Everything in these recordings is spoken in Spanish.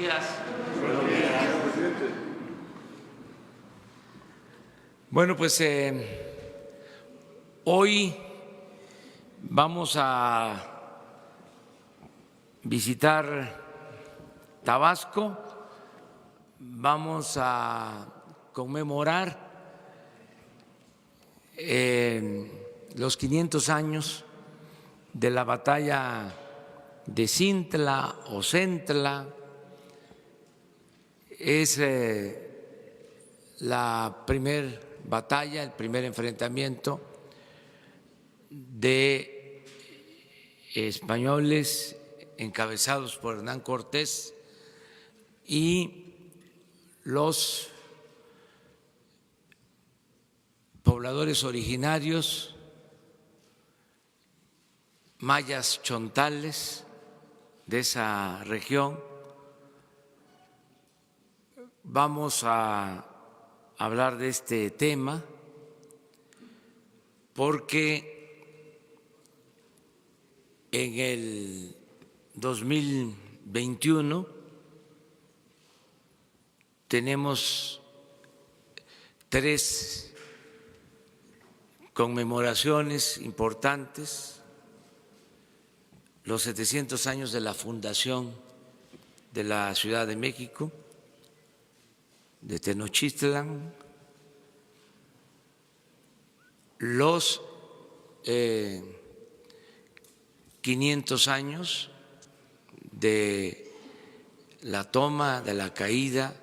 días. Buenos días, presidente. Bueno, pues hoy vamos a visitar Tabasco, vamos a conmemorar los 500 años de la batalla de Cintla o Centla. Es la primera batalla, el primer enfrentamiento de españoles encabezados por Hernán Cortés y los pobladores originarios mayas chontales de esa región. Vamos a hablar de este tema porque en el 2021 tenemos 3 conmemoraciones importantes: los 700 años de la fundación de la Ciudad de México, de Tenochtitlan, los 500 años de la toma, de la caída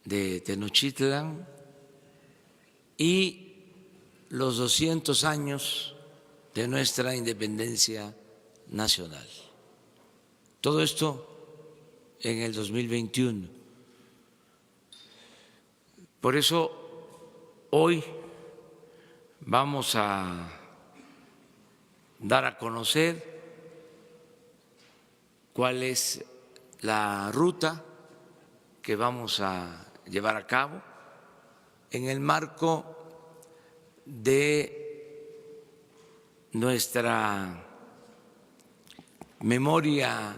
de Tenochtitlan y los 200 años de nuestra independencia nacional. Todo esto en el 2021. Por eso hoy vamos a dar a conocer cuál es la ruta que vamos a llevar a cabo en el marco de nuestra memoria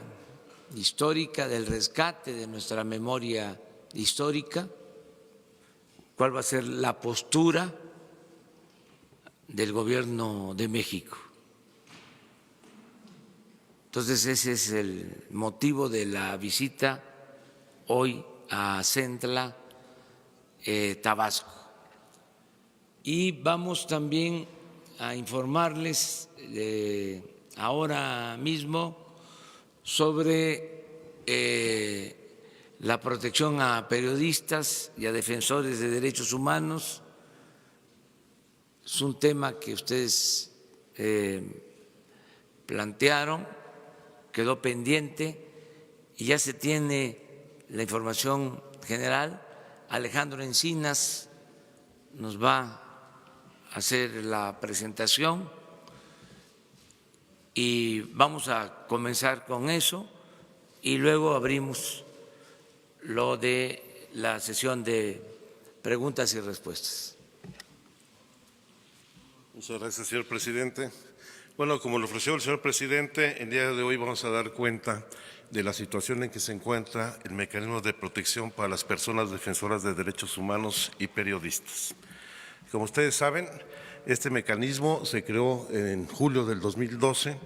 histórica, del rescate de nuestra memoria histórica, cuál va a ser la postura del Gobierno de México. Entonces ese es el motivo de la visita hoy a Centla, Tabasco. Y vamos también a informarles ahora mismo sobre la protección a periodistas y a defensores de derechos humanos. Es un tema que ustedes plantearon, quedó pendiente y ya se tiene la información general. Alejandro Encinas nos va a hacer la presentación y vamos a comenzar con eso y luego abrimos lo de la sesión de preguntas y respuestas. Muchas gracias, señor presidente. Bueno, como lo ofreció el señor presidente, el día de hoy vamos a dar cuenta de la situación en que se encuentra el mecanismo de protección para las personas defensoras de derechos humanos y periodistas. Como ustedes saben, este mecanismo se creó en julio del 2012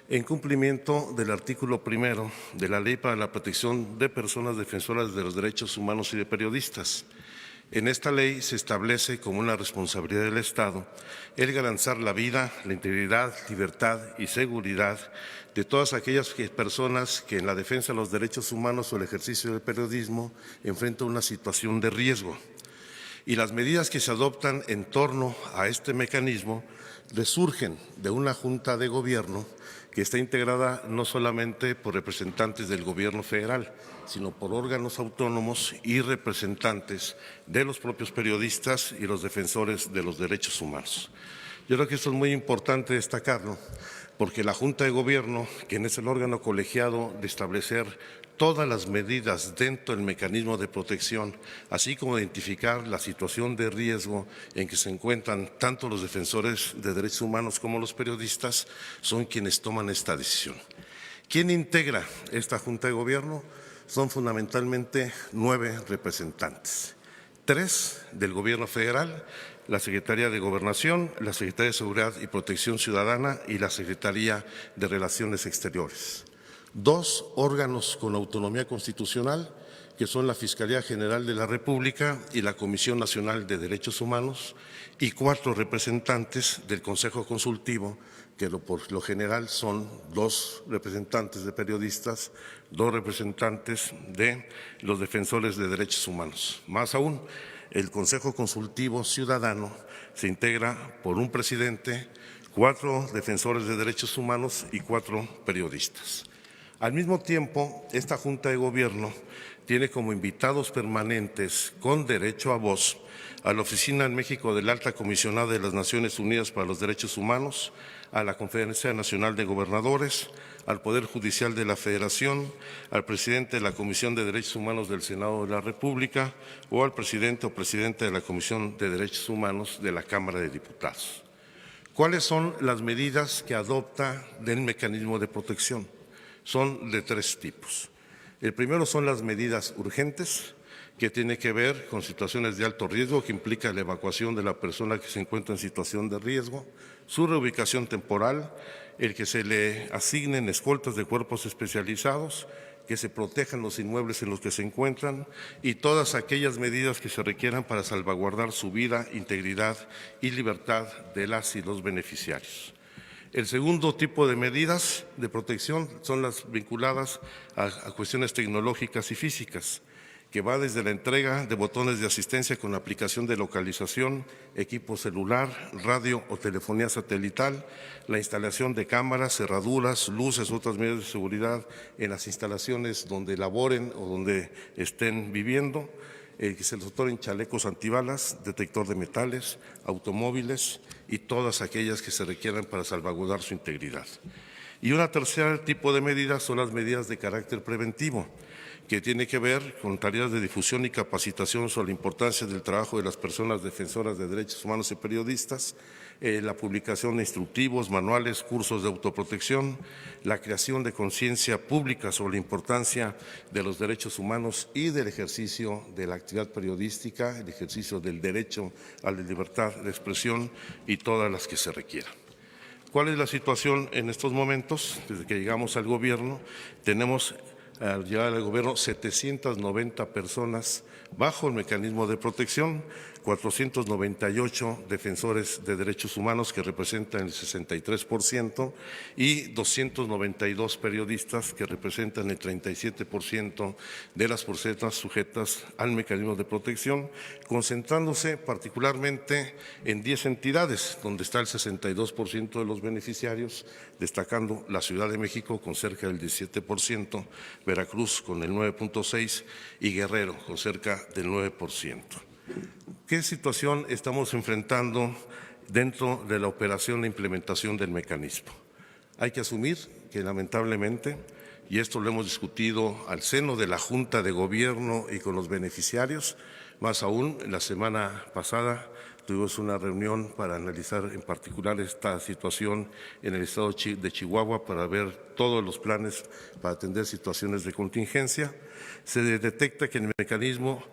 en cumplimiento del artículo 1 de la Ley para la Protección de Personas Defensoras de los Derechos Humanos y de Periodistas. En esta ley se establece como una responsabilidad del Estado el garantizar la vida, la integridad, libertad y seguridad de todas aquellas personas que en la defensa de los derechos humanos o el ejercicio del periodismo enfrentan una situación de riesgo. Y las medidas que se adoptan en torno a este mecanismo resurgen de una Junta de Gobierno que está integrada no solamente por representantes del Gobierno federal, sino por órganos autónomos y representantes de los propios periodistas y los defensores de los derechos humanos. Yo creo que esto es muy importante destacarlo, porque la Junta de Gobierno, quien es el órgano colegiado de establecer todas las medidas dentro del mecanismo de protección, así como identificar la situación de riesgo en que se encuentran tanto los defensores de derechos humanos como los periodistas, son quienes toman esta decisión. ¿Quién integra esta Junta de Gobierno? son fundamentalmente 9 representantes. 3 del Gobierno federal, la Secretaría de Gobernación, la Secretaría de Seguridad y Protección Ciudadana y la Secretaría de Relaciones Exteriores. 2 órganos con autonomía constitucional, que son la Fiscalía General de la República y la Comisión Nacional de Derechos Humanos, y 4 representantes del Consejo Consultivo, que por lo general son 2 representantes de periodistas, 2 representantes de los defensores de derechos humanos. Más aún, el Consejo Consultivo Ciudadano se integra por un presidente, 4 defensores de derechos humanos y 4 periodistas. Al mismo tiempo, esta Junta de Gobierno tiene como invitados permanentes con derecho a voz a la Oficina en México del Alta Comisionada de las Naciones Unidas para los Derechos Humanos, a la Conferencia Nacional de Gobernadores, al Poder Judicial de la Federación, al presidente de la Comisión de Derechos Humanos del Senado de la República o al presidente o presidenta de la Comisión de Derechos Humanos de la Cámara de Diputados. ¿Cuáles son las medidas que adopta del mecanismo de protección? Son de 3 tipos. El primero son las medidas urgentes, que tiene que ver con situaciones de alto riesgo, que implica la evacuación de la persona que se encuentra en situación de riesgo, su reubicación temporal, el que se le asignen escoltas de cuerpos especializados, que se protejan los inmuebles en los que se encuentran y todas aquellas medidas que se requieran para salvaguardar su vida, integridad y libertad de las y los beneficiarios. El segundo tipo de medidas de protección son las vinculadas a cuestiones tecnológicas y físicas, que va desde la entrega de botones de asistencia con aplicación de localización, equipo celular, radio o telefonía satelital, la instalación de cámaras, cerraduras, luces, otras medidas de seguridad en las instalaciones donde laboren o donde estén viviendo, que se les otorguen chalecos antibalas, detector de metales, automóviles y todas aquellas que se requieran para salvaguardar su integridad. Y un tercer tipo de medidas son las medidas de carácter preventivo, que tiene que ver con tareas de difusión y capacitación sobre la importancia del trabajo de las personas defensoras de derechos humanos y periodistas, la publicación de instructivos, manuales, cursos de autoprotección, la creación de conciencia pública sobre la importancia de los derechos humanos y del ejercicio de la actividad periodística, el ejercicio del derecho a la libertad de expresión y todas las que se requieran. ¿Cuál es la situación en estos momentos? Desde que llegamos al gobierno, tenemos al llegar al gobierno 790 personas bajo el mecanismo de protección, 498 defensores de derechos humanos que representan el 63% y 292 periodistas que representan el 37% de las personas sujetas al mecanismo de protección, concentrándose particularmente en 10 entidades, donde está el 62% de los beneficiarios, destacando la Ciudad de México con cerca del 17%, Veracruz con el 9.6% y Guerrero con cerca del 9%. ¿Qué situación estamos enfrentando dentro de la operación de implementación del mecanismo? Hay que asumir que lamentablemente, y esto lo hemos discutido al seno de la Junta de Gobierno y con los beneficiarios, más aún la semana pasada tuvimos una reunión para analizar en particular esta situación en el estado de Chihuahua para ver todos los planes para atender situaciones de contingencia. Se detecta que el mecanismo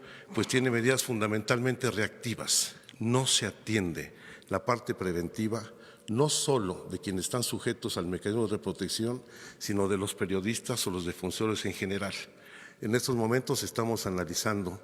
tiene medidas fundamentalmente reactivas. No se atiende la parte preventiva, no solo de quienes están sujetos al mecanismo de protección, sino de los periodistas o los defensores en general. En estos momentos estamos analizando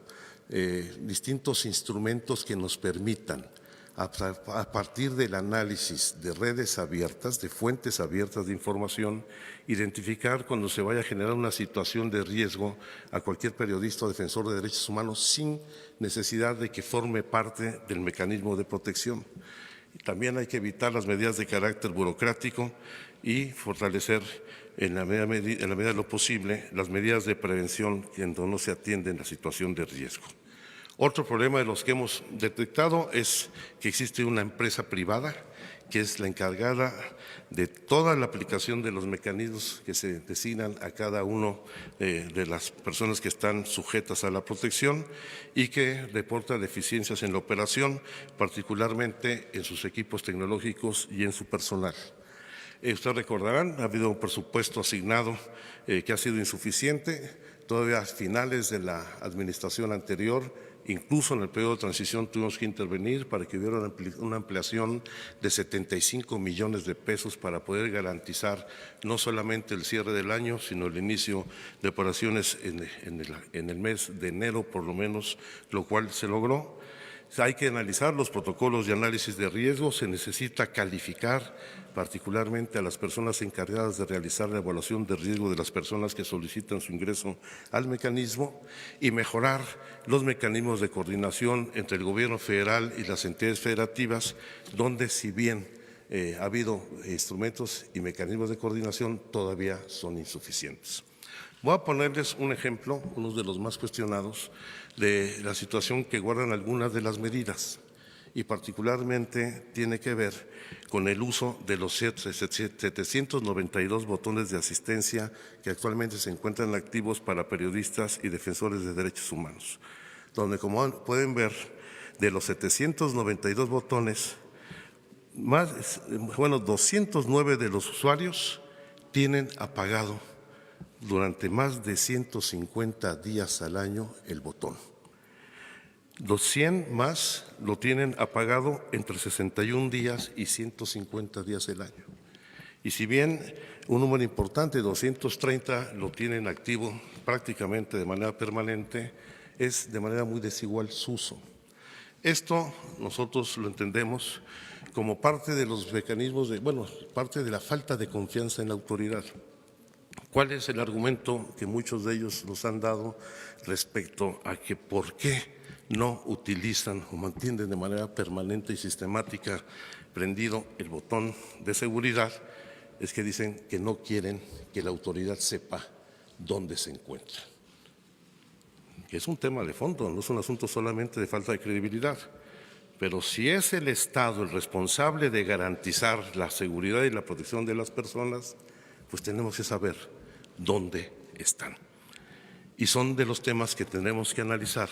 distintos instrumentos que nos permitan, a partir del análisis de redes abiertas, de fuentes abiertas de información, identificar cuando se vaya a generar una situación de riesgo a cualquier periodista o defensor de derechos humanos sin necesidad de que forme parte del mecanismo de protección. También hay que evitar las medidas de carácter burocrático y fortalecer en la medida de lo posible las medidas de prevención cuando no se atiende en la situación de riesgo. Otro problema de los que hemos detectado es que existe una empresa privada que es la encargada de toda la aplicación de los mecanismos que se designan a cada uno de las personas que están sujetas a la protección y que reporta deficiencias en la operación, particularmente en sus equipos tecnológicos y en su personal. Ustedes recordarán, ha habido un presupuesto asignado que ha sido insuficiente. todavía a finales de la administración anterior, incluso en el periodo de transición tuvimos que intervenir para que hubiera una ampliación de 75 millones de pesos para poder garantizar no solamente el cierre del año, sino el inicio de operaciones en el mes de enero por lo menos, lo cual se logró. Hay que analizar los protocolos de análisis de riesgo, se necesita calificar particularmente a las personas encargadas de realizar la evaluación de riesgo de las personas que solicitan su ingreso al mecanismo y mejorar los mecanismos de coordinación entre el Gobierno federal y las entidades federativas, donde si bien ha habido instrumentos y mecanismos de coordinación, todavía son insuficientes. Voy a ponerles un ejemplo, uno de los más cuestionados, de la situación que guardan algunas de las medidas y particularmente tiene que ver con el uso de los 792 botones de asistencia que actualmente se encuentran activos para periodistas y defensores de derechos humanos, donde como pueden ver, de los 792 botones, 209 de los usuarios tienen apagado durante más de 150 días al año el botón. Los 100 más lo tienen apagado entre 61 días y 150 días al año. Y si bien un número importante, 230, lo tienen activo prácticamente de manera permanente, es de manera muy desigual su uso. Esto nosotros lo entendemos como parte de los mecanismos parte de la falta de confianza en la autoridad. ¿Cuál es el argumento que muchos de ellos nos han dado respecto a que por qué no utilizan o mantienen de manera permanente y sistemática prendido el botón de seguridad? Es que dicen que no quieren que la autoridad sepa dónde se encuentra. Es un tema de fondo, no es un asunto solamente de falta de credibilidad. Pero si es el Estado el responsable de garantizar la seguridad y la protección de las personas, pues tenemos que saber dónde están. Y son de los temas que tenemos que analizar,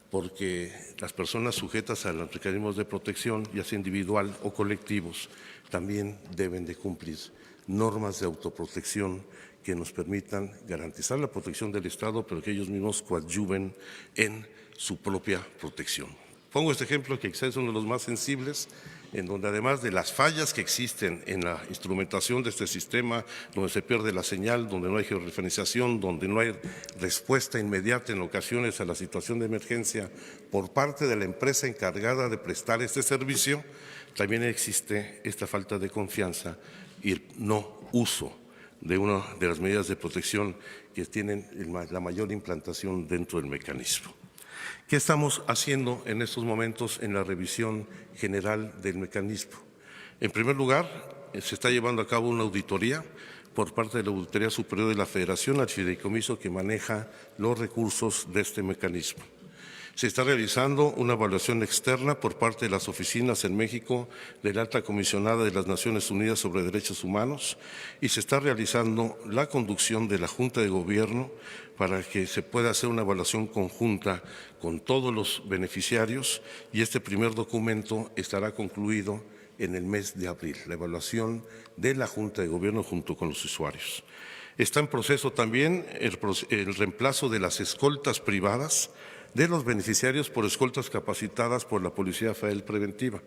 porque las personas sujetas a los mecanismos de protección, ya sea individual o colectivos, también deben de cumplir normas de autoprotección que nos permitan garantizar la protección del Estado, pero que ellos mismos coadyuven en su propia protección. Pongo este ejemplo que quizás es uno de los más sensibles, en donde además de las fallas que existen en la instrumentación de este sistema, donde se pierde la señal, donde no hay georreferenciación, donde no hay respuesta inmediata en ocasiones a la situación de emergencia por parte de la empresa encargada de prestar este servicio, también existe esta falta de confianza y el no uso de una de las medidas de protección que tienen la mayor implantación dentro del mecanismo. ¿Qué estamos haciendo en estos momentos en la revisión general del mecanismo? En primer lugar, se está llevando a cabo una auditoría por parte de la Auditoría Superior de la Federación al fideicomiso que maneja los recursos de este mecanismo. Se está realizando una evaluación externa por parte de las oficinas en México de la Alta Comisionada de las Naciones Unidas sobre Derechos Humanos y se está realizando la conducción de la Junta de Gobierno para que se pueda hacer una evaluación conjunta con todos los beneficiarios y este primer documento estará concluido en el mes de abril, la evaluación de la Junta de Gobierno junto con los usuarios. Está en proceso también el reemplazo de las escoltas privadas de los beneficiarios por escoltas capacitadas por la Policía Federal Preventiva,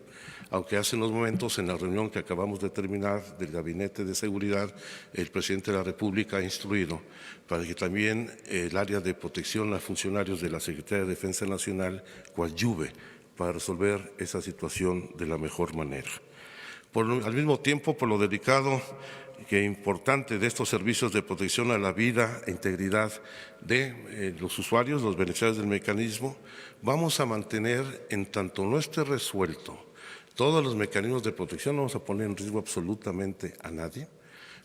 aunque hace unos momentos en la reunión que acabamos de terminar del Gabinete de Seguridad, el Presidente de la República ha instruido para que también el área de protección a funcionarios de la Secretaría de Defensa Nacional coadyuve para resolver esa situación de la mejor manera. Al mismo tiempo, por lo delicado que importante de estos servicios de protección a la vida e integridad de los usuarios, los beneficiarios del mecanismo, vamos a mantener, en tanto no esté resuelto todos los mecanismos de protección, no vamos a poner en riesgo absolutamente a nadie.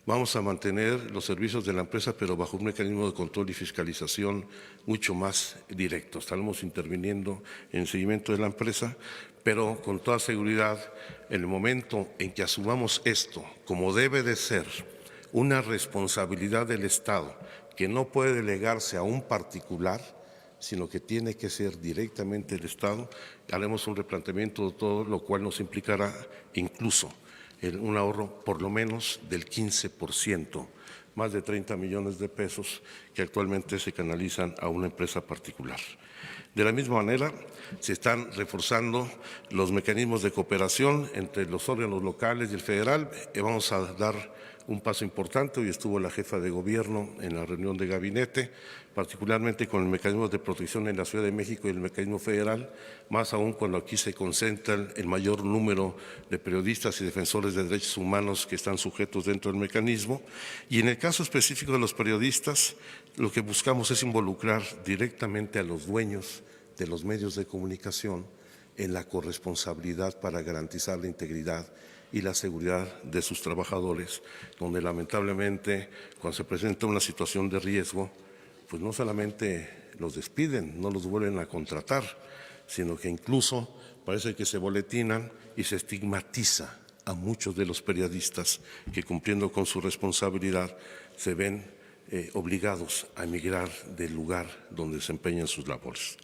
Vamos a mantener los servicios de la empresa, pero bajo un mecanismo de control y fiscalización mucho más directo. Estaremos interviniendo en el seguimiento de la empresa, pero con toda seguridad, en el momento en que asumamos esto como debe de ser una responsabilidad del Estado, que no puede delegarse a un particular, sino que tiene que ser directamente el Estado, haremos un replanteamiento de todo, lo cual nos implicará incluso un ahorro por lo menos del 15% más de 30 millones de pesos que actualmente se canalizan a una empresa particular. De la misma manera, se están reforzando los mecanismos de cooperación entre los órganos locales y el federal. Vamos a dar un paso importante. Hoy estuvo la jefa de gobierno en la reunión de gabinete, particularmente con el mecanismo de protección en la Ciudad de México y el mecanismo federal, más aún cuando aquí se concentra el mayor número de periodistas y defensores de derechos humanos que están sujetos dentro del mecanismo. Y en el caso específico de los periodistas, lo que buscamos es involucrar directamente a los dueños de los medios de comunicación en la corresponsabilidad para garantizar la integridad y la seguridad de sus trabajadores, donde lamentablemente cuando se presenta una situación de riesgo, pues no solamente los despiden, no los vuelven a contratar, sino que incluso parece que se boletinan y se estigmatiza a muchos de los periodistas que, cumpliendo con su responsabilidad, se ven obligados a emigrar del lugar donde desempeñan sus labores.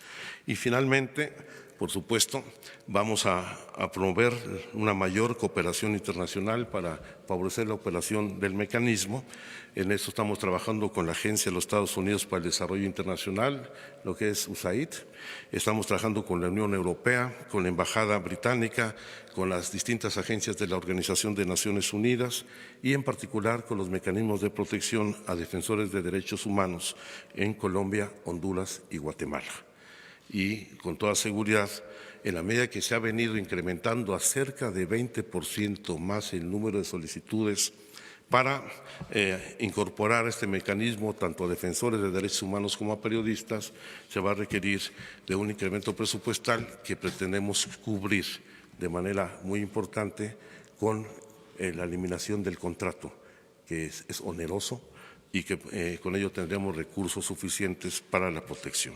Y finalmente, por supuesto, vamos a promover una mayor cooperación internacional para favorecer la operación del mecanismo. En eso estamos trabajando con la Agencia de los Estados Unidos para el Desarrollo Internacional, lo que es USAID. Estamos trabajando con la Unión Europea, con la Embajada Británica, con las distintas agencias de la Organización de Naciones Unidas y en particular con los mecanismos de protección a defensores de derechos humanos en Colombia, Honduras y Guatemala. Y con toda seguridad, en la medida que se ha venido incrementando a cerca de 20% más el número de solicitudes para incorporar este mecanismo tanto a defensores de derechos humanos como a periodistas, se va a requerir de un incremento presupuestal que pretendemos cubrir de manera muy importante con la eliminación del contrato, que es oneroso y que con ello tendremos recursos suficientes para la protección.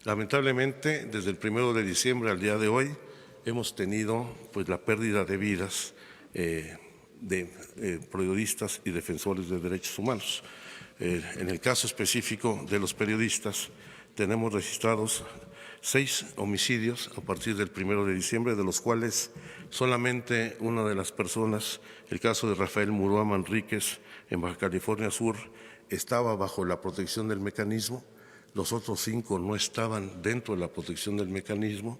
Lamentablemente, desde el 1 de diciembre al día de hoy, hemos tenido pues, la pérdida de vidas de periodistas y defensores de derechos humanos. En el caso específico de los periodistas, tenemos registrados 6 homicidios a partir del 1 de diciembre, de los cuales solamente una de las personas, el caso de Rafael Murúa Manríquez en Baja California Sur, estaba bajo la protección del mecanismo. Los otros 5 no estaban dentro de la protección del mecanismo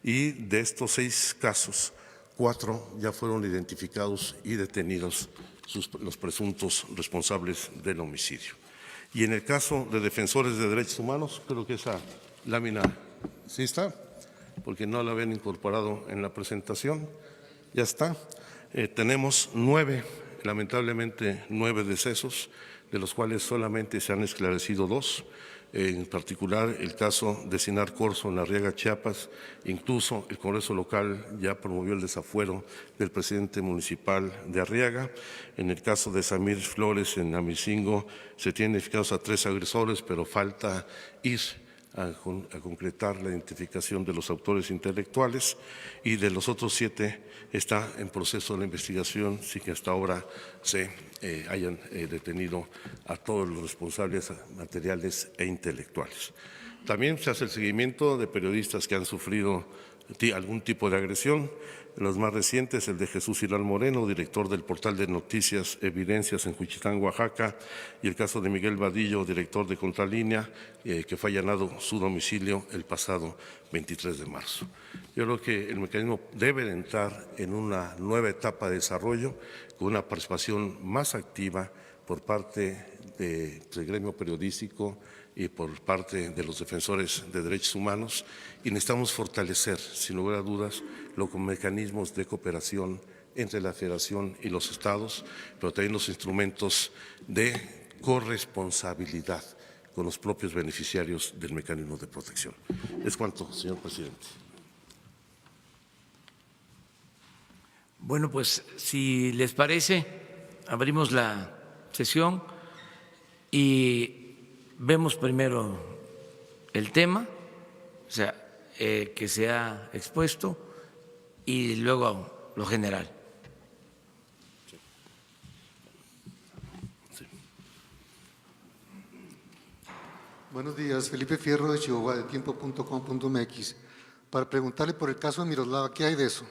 y de estos 6 casos, 4 ya fueron identificados y detenidos los presuntos responsables del homicidio. Y en el caso de defensores de derechos humanos, creo que esa lámina sí está, porque no la habían incorporado en la presentación, ya está. Tenemos 9, lamentablemente 9 decesos, de los cuales solamente se han esclarecido 2. En particular, el caso de Sinar Corzo en Arriaga, Chiapas. Incluso el Congreso local ya promovió el desafuero del presidente municipal de Arriaga. En el caso de Samir Flores en Amicingo se tienen identificados a 3 agresores, pero falta ir a concretar la identificación de los autores intelectuales, y de los otros 7 está en proceso de investigación sin que hasta ahora se hayan detenido a todos los responsables materiales e intelectuales. También se hace el seguimiento de periodistas que han sufrido algún tipo de agresión. Los más recientes, el de Jesús Hilal Moreno, director del portal de noticias Evidencias en Juchitán, Oaxaca, y el caso de Miguel Vadillo, director de Contralínea, que fue allanado su domicilio el pasado 23 de marzo. Yo creo que el mecanismo debe entrar en una nueva etapa de desarrollo con una participación más activa por parte del gremio periodístico y por parte de los defensores de derechos humanos, y necesitamos fortalecer, sin lugar a dudas, los mecanismos de cooperación entre la Federación y los estados, pero también los instrumentos de corresponsabilidad con los propios beneficiarios del mecanismo de protección. Es cuanto, señor presidente. Bueno, pues si les parece, abrimos la sesión y vemos primero el tema, o sea, que se ha expuesto, y luego lo general. Sí. Buenos días, Felipe Fierro de Chihuahua, de tiempo.com.mx. Para preguntarle por el caso de Miroslava, ¿qué hay de eso?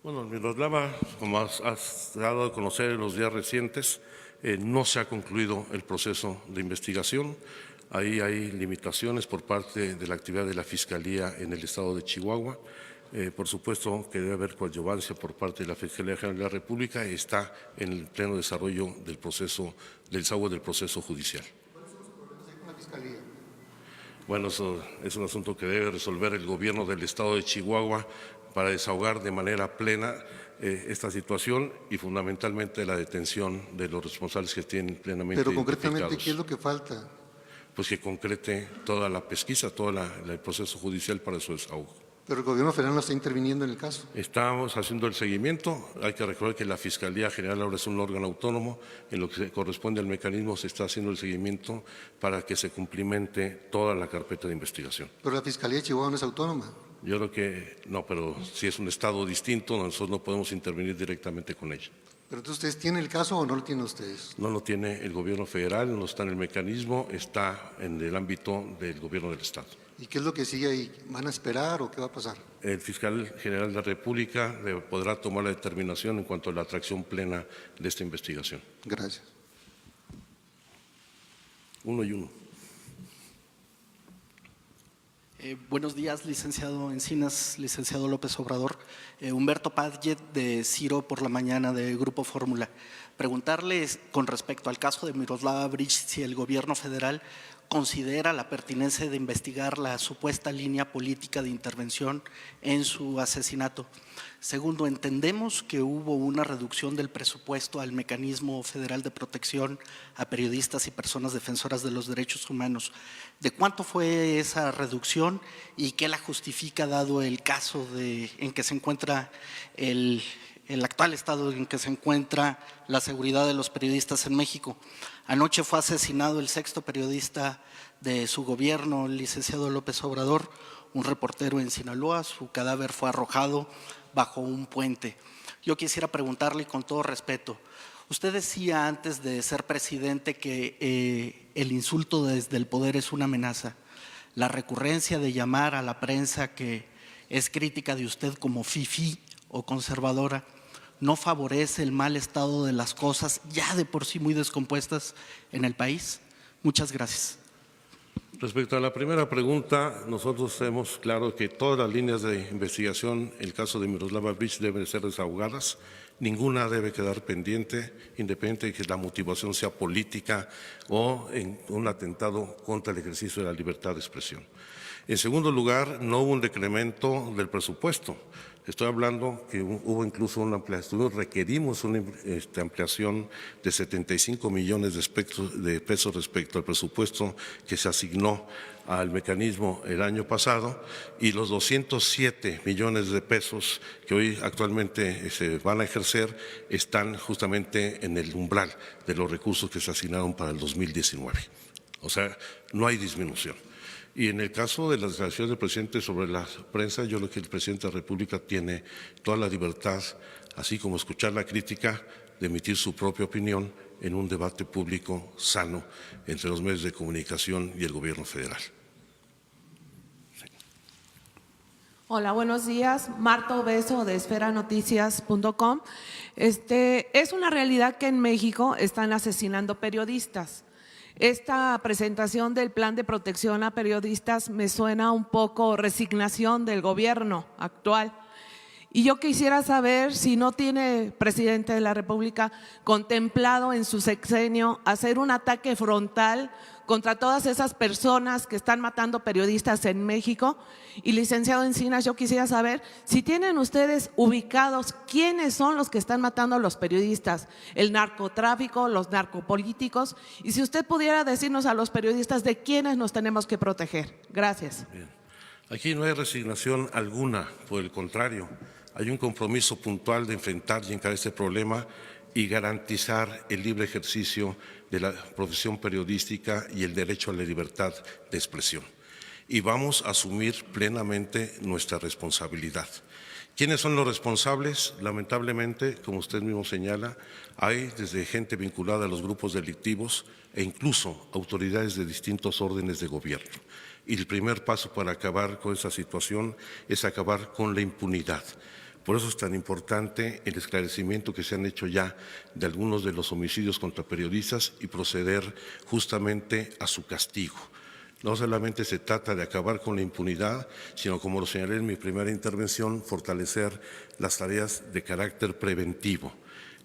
Bueno, Miroslava, como has dado a conocer en los días recientes, no se ha concluido el proceso de investigación. Ahí hay limitaciones por parte de la actividad de la Fiscalía en el Estado de Chihuahua. Por supuesto que debe haber coadyuvancia por parte de la Fiscalía General de la República y está en el pleno desarrollo del proceso, del desahogo del proceso judicial. ¿Cuáles son los problemas ahí con la Fiscalía? Bueno, eso es un asunto que debe resolver el gobierno del Estado de Chihuahua para desahogar de manera plena esta situación y fundamentalmente la detención de los responsables que tienen plenamente Pero concretamente, identificados. ¿qué es lo que falta? Pues que concrete toda la pesquisa, todo el proceso judicial para su desahogo. Pero el gobierno federal no está interviniendo en el caso. Estamos haciendo el seguimiento. Hay que recordar que la Fiscalía General ahora es un órgano autónomo. En lo que corresponde al mecanismo se está haciendo el seguimiento para que se cumplimente toda la carpeta de investigación. Pero la Fiscalía de Chihuahua no es autónoma. Yo creo que no, pero si es un estado distinto, nosotros no podemos intervenir directamente con ella. Pero entonces, ¿ustedes tienen el caso o no lo tienen ustedes? No lo tiene el gobierno federal, no está en el mecanismo, está en el ámbito del gobierno del Estado. ¿Y qué es lo que sigue ahí? ¿Van a esperar o qué va a pasar? El fiscal general de la República podrá tomar la determinación en cuanto a la atracción plena de esta investigación. Gracias. Uno y uno. Buenos días, licenciado Encinas, licenciado López Obrador. Humberto Padgett, de Ciro por la Mañana, de Grupo Fórmula. Preguntarles con respecto al caso de Miroslava Bridge si el gobierno federal considera la pertinencia de investigar la supuesta línea política de intervención en su asesinato. Segundo, entendemos que hubo una reducción del presupuesto al Mecanismo Federal de Protección a Periodistas y Personas Defensoras de los Derechos Humanos. ¿De cuánto fue esa reducción y qué la justifica dado el caso en que se encuentra el actual estado en que se encuentra la seguridad de los periodistas en México? Anoche fue asesinado el 6º periodista de su gobierno, el licenciado López Obrador, un reportero en Sinaloa. Su cadáver fue arrojado bajo un puente. Yo quisiera preguntarle con todo respeto, usted decía antes de ser presidente que el insulto desde el poder es una amenaza. La recurrencia de llamar a la prensa que es crítica de usted como fifí o conservadora no favorece el mal estado de las cosas ya de por sí muy descompuestas en el país. Muchas gracias. Respecto a la primera pregunta, nosotros tenemos claro que todas las líneas de investigación, el caso de Miroslava Bridge, deben ser desahogadas. Ninguna debe quedar pendiente, independiente de que la motivación sea política o en un atentado contra el ejercicio de la libertad de expresión. En segundo lugar, no hubo un decremento del presupuesto. Estoy hablando que hubo incluso una ampliación, requerimos una ampliación de 75 millones de pesos respecto al presupuesto que se asignó al mecanismo el año pasado, y los 207 millones de pesos que hoy actualmente se van a ejercer están justamente en el umbral de los recursos que se asignaron para el 2019. O sea, no hay disminución. Y en el caso de las declaraciones del presidente sobre la prensa, yo creo que el presidente de la República tiene toda la libertad, así como escuchar la crítica, de emitir su propia opinión en un debate público sano entre los medios de comunicación y el gobierno federal. Sí. Hola, buenos días. Marta Obeso, de esferanoticias.com. Es una realidad que en México están asesinando periodistas. Esta presentación del plan de protección a periodistas me suena un poco resignación del gobierno actual. Y yo quisiera saber si no tiene presidente de la República contemplado en su sexenio hacer un ataque frontal contra todas esas personas que están matando periodistas en México. Y licenciado Encinas, yo quisiera saber si tienen ustedes ubicados quiénes son los que están matando a los periodistas, el narcotráfico, los narcopolíticos, y si usted pudiera decirnos a los periodistas de quiénes nos tenemos que proteger. Gracias. Bien. Aquí no hay resignación alguna, por el contrario, hay un compromiso puntual de enfrentar y encarar este problema y garantizar el libre ejercicio de la profesión periodística y el derecho a la libertad de expresión. Y vamos a asumir plenamente nuestra responsabilidad. ¿Quiénes son los responsables? Lamentablemente, como usted mismo señala, hay desde gente vinculada a los grupos delictivos e incluso autoridades de distintos órdenes de gobierno. Y el primer paso para acabar con esa situación es acabar con la impunidad. Por eso es tan importante el esclarecimiento que se han hecho ya de algunos de los homicidios contra periodistas y proceder justamente a su castigo. No solamente se trata de acabar con la impunidad, sino, como lo señalé en mi primera intervención, fortalecer las tareas de carácter preventivo.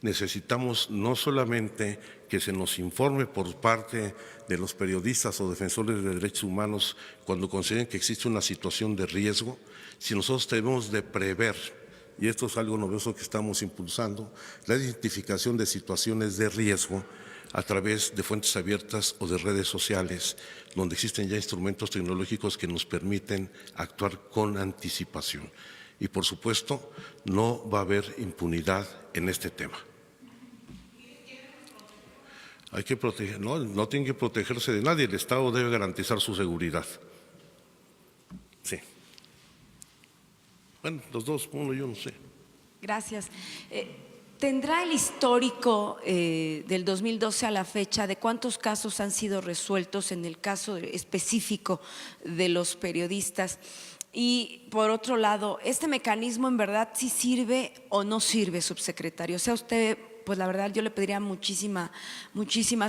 Necesitamos no solamente que se nos informe por parte de los periodistas o defensores de derechos humanos cuando consideren que existe una situación de riesgo, sino nosotros debemos de prever, y esto es algo novedoso que estamos impulsando, la identificación de situaciones de riesgo a través de fuentes abiertas o de redes sociales, donde existen ya instrumentos tecnológicos que nos permiten actuar con anticipación. Y, por supuesto, no va a haber impunidad en este tema. Hay que proteger, no tiene que protegerse de nadie, el Estado debe garantizar su seguridad. Sí. Bueno, los dos, uno y uno, sí. Gracias. ¿Tendrá el histórico del 2012 a la fecha de cuántos casos han sido resueltos en el caso específico de los periodistas? Y por otro lado, ¿este mecanismo en verdad sí sirve o no sirve, subsecretario? O sea, usted, pues la verdad yo le pediría muchísima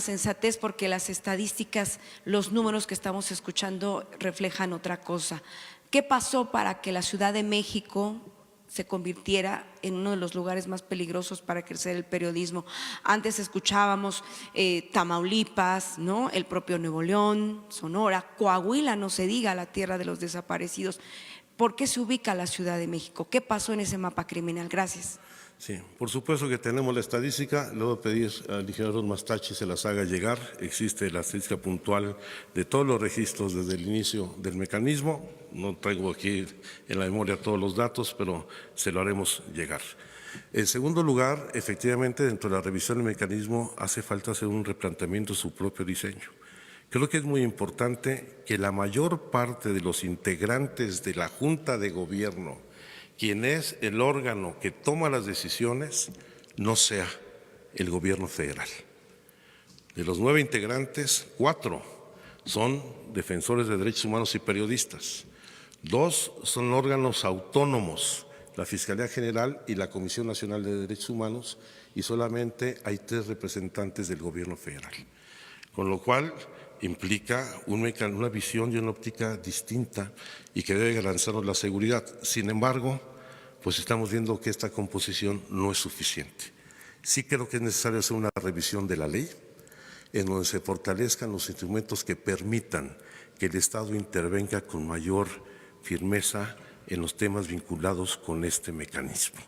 sensatez, porque las estadísticas, los números que estamos escuchando reflejan otra cosa. ¿Qué pasó para que la Ciudad de México se convirtiera en uno de los lugares más peligrosos para ejercer el periodismo? Antes escuchábamos Tamaulipas, ¿no?, el propio Nuevo León, Sonora, Coahuila, no se diga, la tierra de los desaparecidos. ¿Por qué se ubica la Ciudad de México? ¿Qué pasó en ese mapa criminal? Gracias. Sí, por supuesto que tenemos la estadística. Le voy a pedir al ingeniero Mastachi se las haga llegar. Existe la estadística puntual de todos los registros desde el inicio del mecanismo. No traigo aquí en la memoria todos los datos, pero se lo haremos llegar. En segundo lugar, efectivamente, dentro de la revisión del mecanismo hace falta hacer un replanteamiento de su propio diseño. Creo que es muy importante que la mayor parte de los integrantes de la Junta de Gobierno, quien es el órgano que toma las decisiones, no sea el gobierno federal. De los 9 integrantes, 4 son defensores de derechos humanos y periodistas. 2 son órganos autónomos, la Fiscalía General y la Comisión Nacional de Derechos Humanos, y solamente hay 3 representantes del gobierno federal. Con lo cual implica una visión y una óptica distinta y que debe garantizarnos la seguridad. Sin embargo, pues estamos viendo que esta composición no es suficiente. Sí creo que es necesario hacer una revisión de la ley en donde se fortalezcan los instrumentos que permitan que el Estado intervenga con mayor firmeza en los temas vinculados con este mecanismo.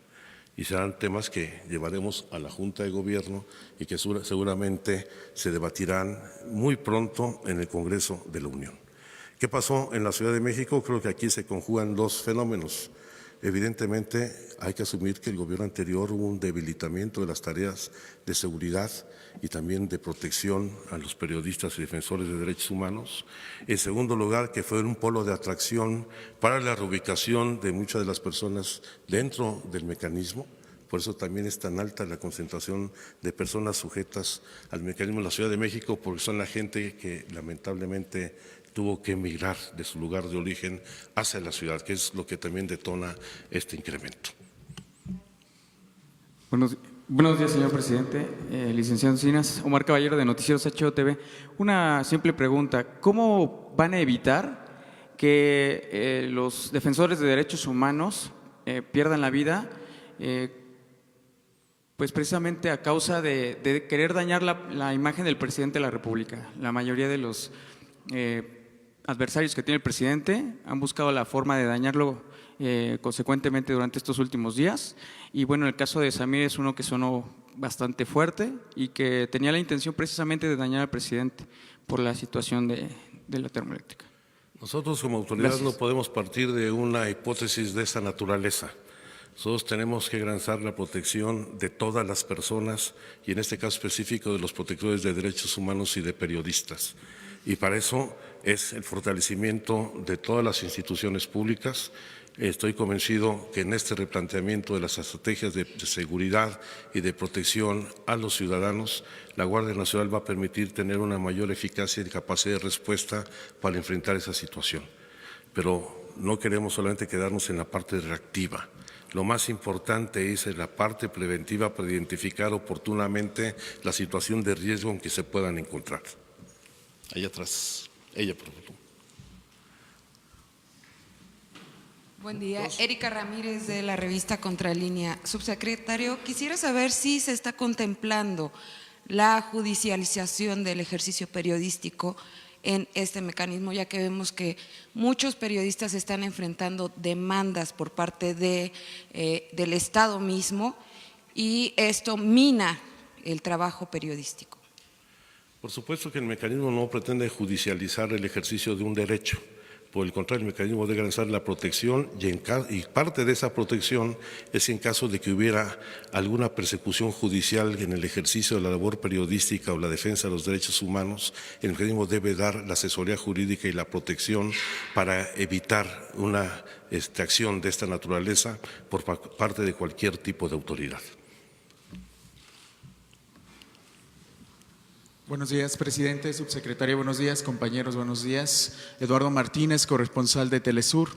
Y serán temas que llevaremos a la Junta de Gobierno y que seguramente se debatirán muy pronto en el Congreso de la Unión. ¿Qué pasó en la Ciudad de México? Creo que aquí se conjugan 2 fenómenos. Evidentemente hay que asumir que el gobierno anterior hubo un debilitamiento de las tareas de seguridad y también de protección a los periodistas y defensores de derechos humanos. En segundo lugar, que fue un polo de atracción para la reubicación de muchas de las personas dentro del mecanismo. Por eso también es tan alta la concentración de personas sujetas al mecanismo en la Ciudad de México, porque son la gente que lamentablemente tuvo que emigrar de su lugar de origen hacia la ciudad, que es lo que también detona este incremento. Buenos días, señor presidente. Licenciado Encinas, Omar Caballero de Noticieros HOTV. Una simple pregunta: ¿cómo van a evitar que los defensores de derechos humanos pierdan la vida pues precisamente a causa de querer dañar la imagen del presidente de la República? La mayoría de los adversarios que tiene el presidente han buscado la forma de dañarlo consecuentemente durante estos últimos días. Y bueno, el caso de Samir es uno que sonó bastante fuerte y que tenía la intención precisamente de dañar al presidente por la situación de la termoeléctrica. Nosotros como autoridad no podemos partir de una hipótesis de esa naturaleza. Nosotros tenemos que garantizar la protección de todas las personas y en este caso específico de los protectores de derechos humanos y de periodistas. Y para eso es el fortalecimiento de todas las instituciones públicas. Estoy convencido que en este replanteamiento de las estrategias de seguridad y de protección a los ciudadanos, la Guardia Nacional va a permitir tener una mayor eficacia y capacidad de respuesta para enfrentar esa situación. Pero no queremos solamente quedarnos en la parte reactiva. Lo más importante es en la parte preventiva para identificar oportunamente la situación de riesgo en que se puedan encontrar. Allá atrás, ella, por favor. Buen día, Erika Ramírez de la revista Contralínea. Subsecretario, quisiera saber si se está contemplando la judicialización del ejercicio periodístico en este mecanismo, ya que vemos que muchos periodistas están enfrentando demandas por parte del Estado mismo y esto mina el trabajo periodístico. Por supuesto que el mecanismo no pretende judicializar el ejercicio de un derecho. Por el contrario, el mecanismo debe garantizar la protección y parte de esa protección es en caso de que hubiera alguna persecución judicial en el ejercicio de la labor periodística o la defensa de los derechos humanos, el mecanismo debe dar la asesoría jurídica y la protección para evitar una acción de esta naturaleza por parte de cualquier tipo de autoridad. Buenos días, presidente, subsecretario, buenos días, compañeros, buenos días. Eduardo Martínez, corresponsal de Telesur.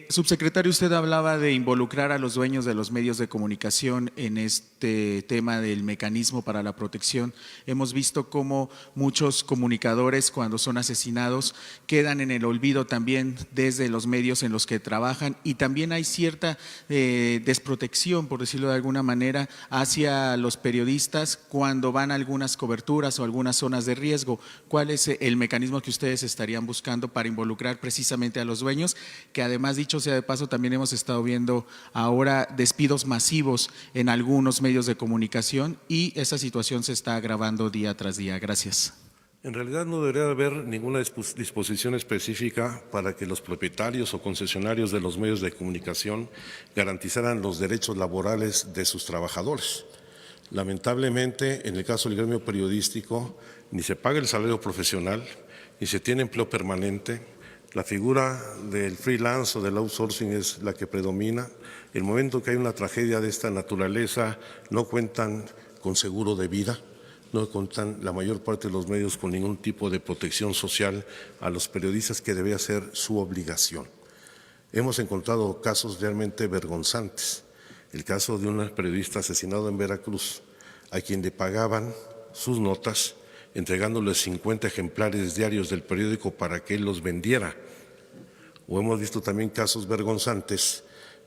Subsecretario, usted hablaba de involucrar a los dueños de los medios de comunicación en este tema del mecanismo para la protección. Hemos visto cómo muchos comunicadores, cuando son asesinados, quedan en el olvido también desde los medios en los que trabajan y también hay cierta desprotección, por decirlo de alguna manera, hacia los periodistas cuando van a algunas coberturas o algunas zonas de riesgo. ¿Cuál es el mecanismo que ustedes estarían buscando para involucrar precisamente a los dueños? Que además, dicho sea de paso, también hemos estado viendo ahora despidos masivos en algunos medios de comunicación y esa situación se está agravando día tras día. Gracias. En realidad no debería haber ninguna disposición específica para que los propietarios o concesionarios de los medios de comunicación garantizaran los derechos laborales de sus trabajadores. Lamentablemente, en el caso del gremio periodístico, ni se paga el salario profesional, ni se tiene empleo permanente. La figura del freelance o del outsourcing es la que predomina. El momento que hay una tragedia de esta naturaleza, no cuentan con seguro de vida, no cuentan la mayor parte de los medios con ningún tipo de protección social a los periodistas, que debe ser su obligación. Hemos encontrado casos realmente vergonzantes. El caso de un periodista asesinado en Veracruz, a quien le pagaban sus notas, entregándole 50 ejemplares diarios del periódico para que él los vendiera. O hemos visto también casos vergonzantes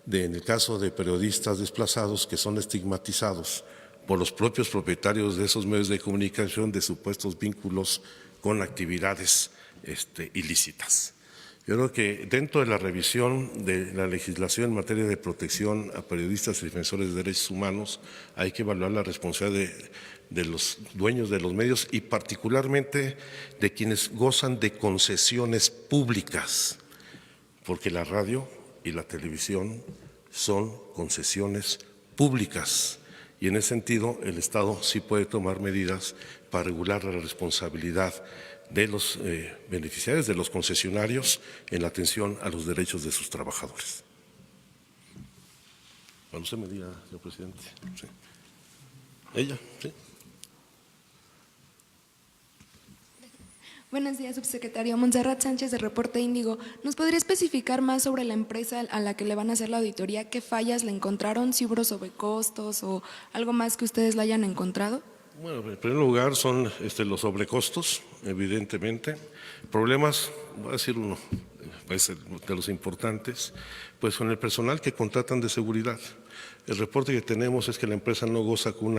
en el caso de periodistas desplazados que son estigmatizados por los propios propietarios de esos medios de comunicación de supuestos vínculos con actividades ilícitas. Yo creo que dentro de la revisión de la legislación en materia de protección a periodistas y defensores de derechos humanos hay que evaluar la responsabilidad de los dueños de los medios y particularmente de quienes gozan de concesiones públicas, porque la radio y la televisión son concesiones públicas y en ese sentido el Estado sí puede tomar medidas para regular la responsabilidad de los beneficiarios, de los concesionarios en la atención a los derechos de sus trabajadores. Cuando usted me diga, señor presidente. Sí. Ella, sí. Buenos días, subsecretario. Montserrat Sánchez, de Reporte Índigo. ¿Nos podría especificar más sobre la empresa a la que le van a hacer la auditoría? ¿Qué fallas le encontraron? ¿Si hubo sobrecostos o algo más que ustedes la hayan encontrado? Bueno, en primer lugar son los sobrecostos, evidentemente. Problemas, voy a decir uno, pues, de los importantes, pues con el personal que contratan de seguridad. El reporte que tenemos es que la empresa no goza con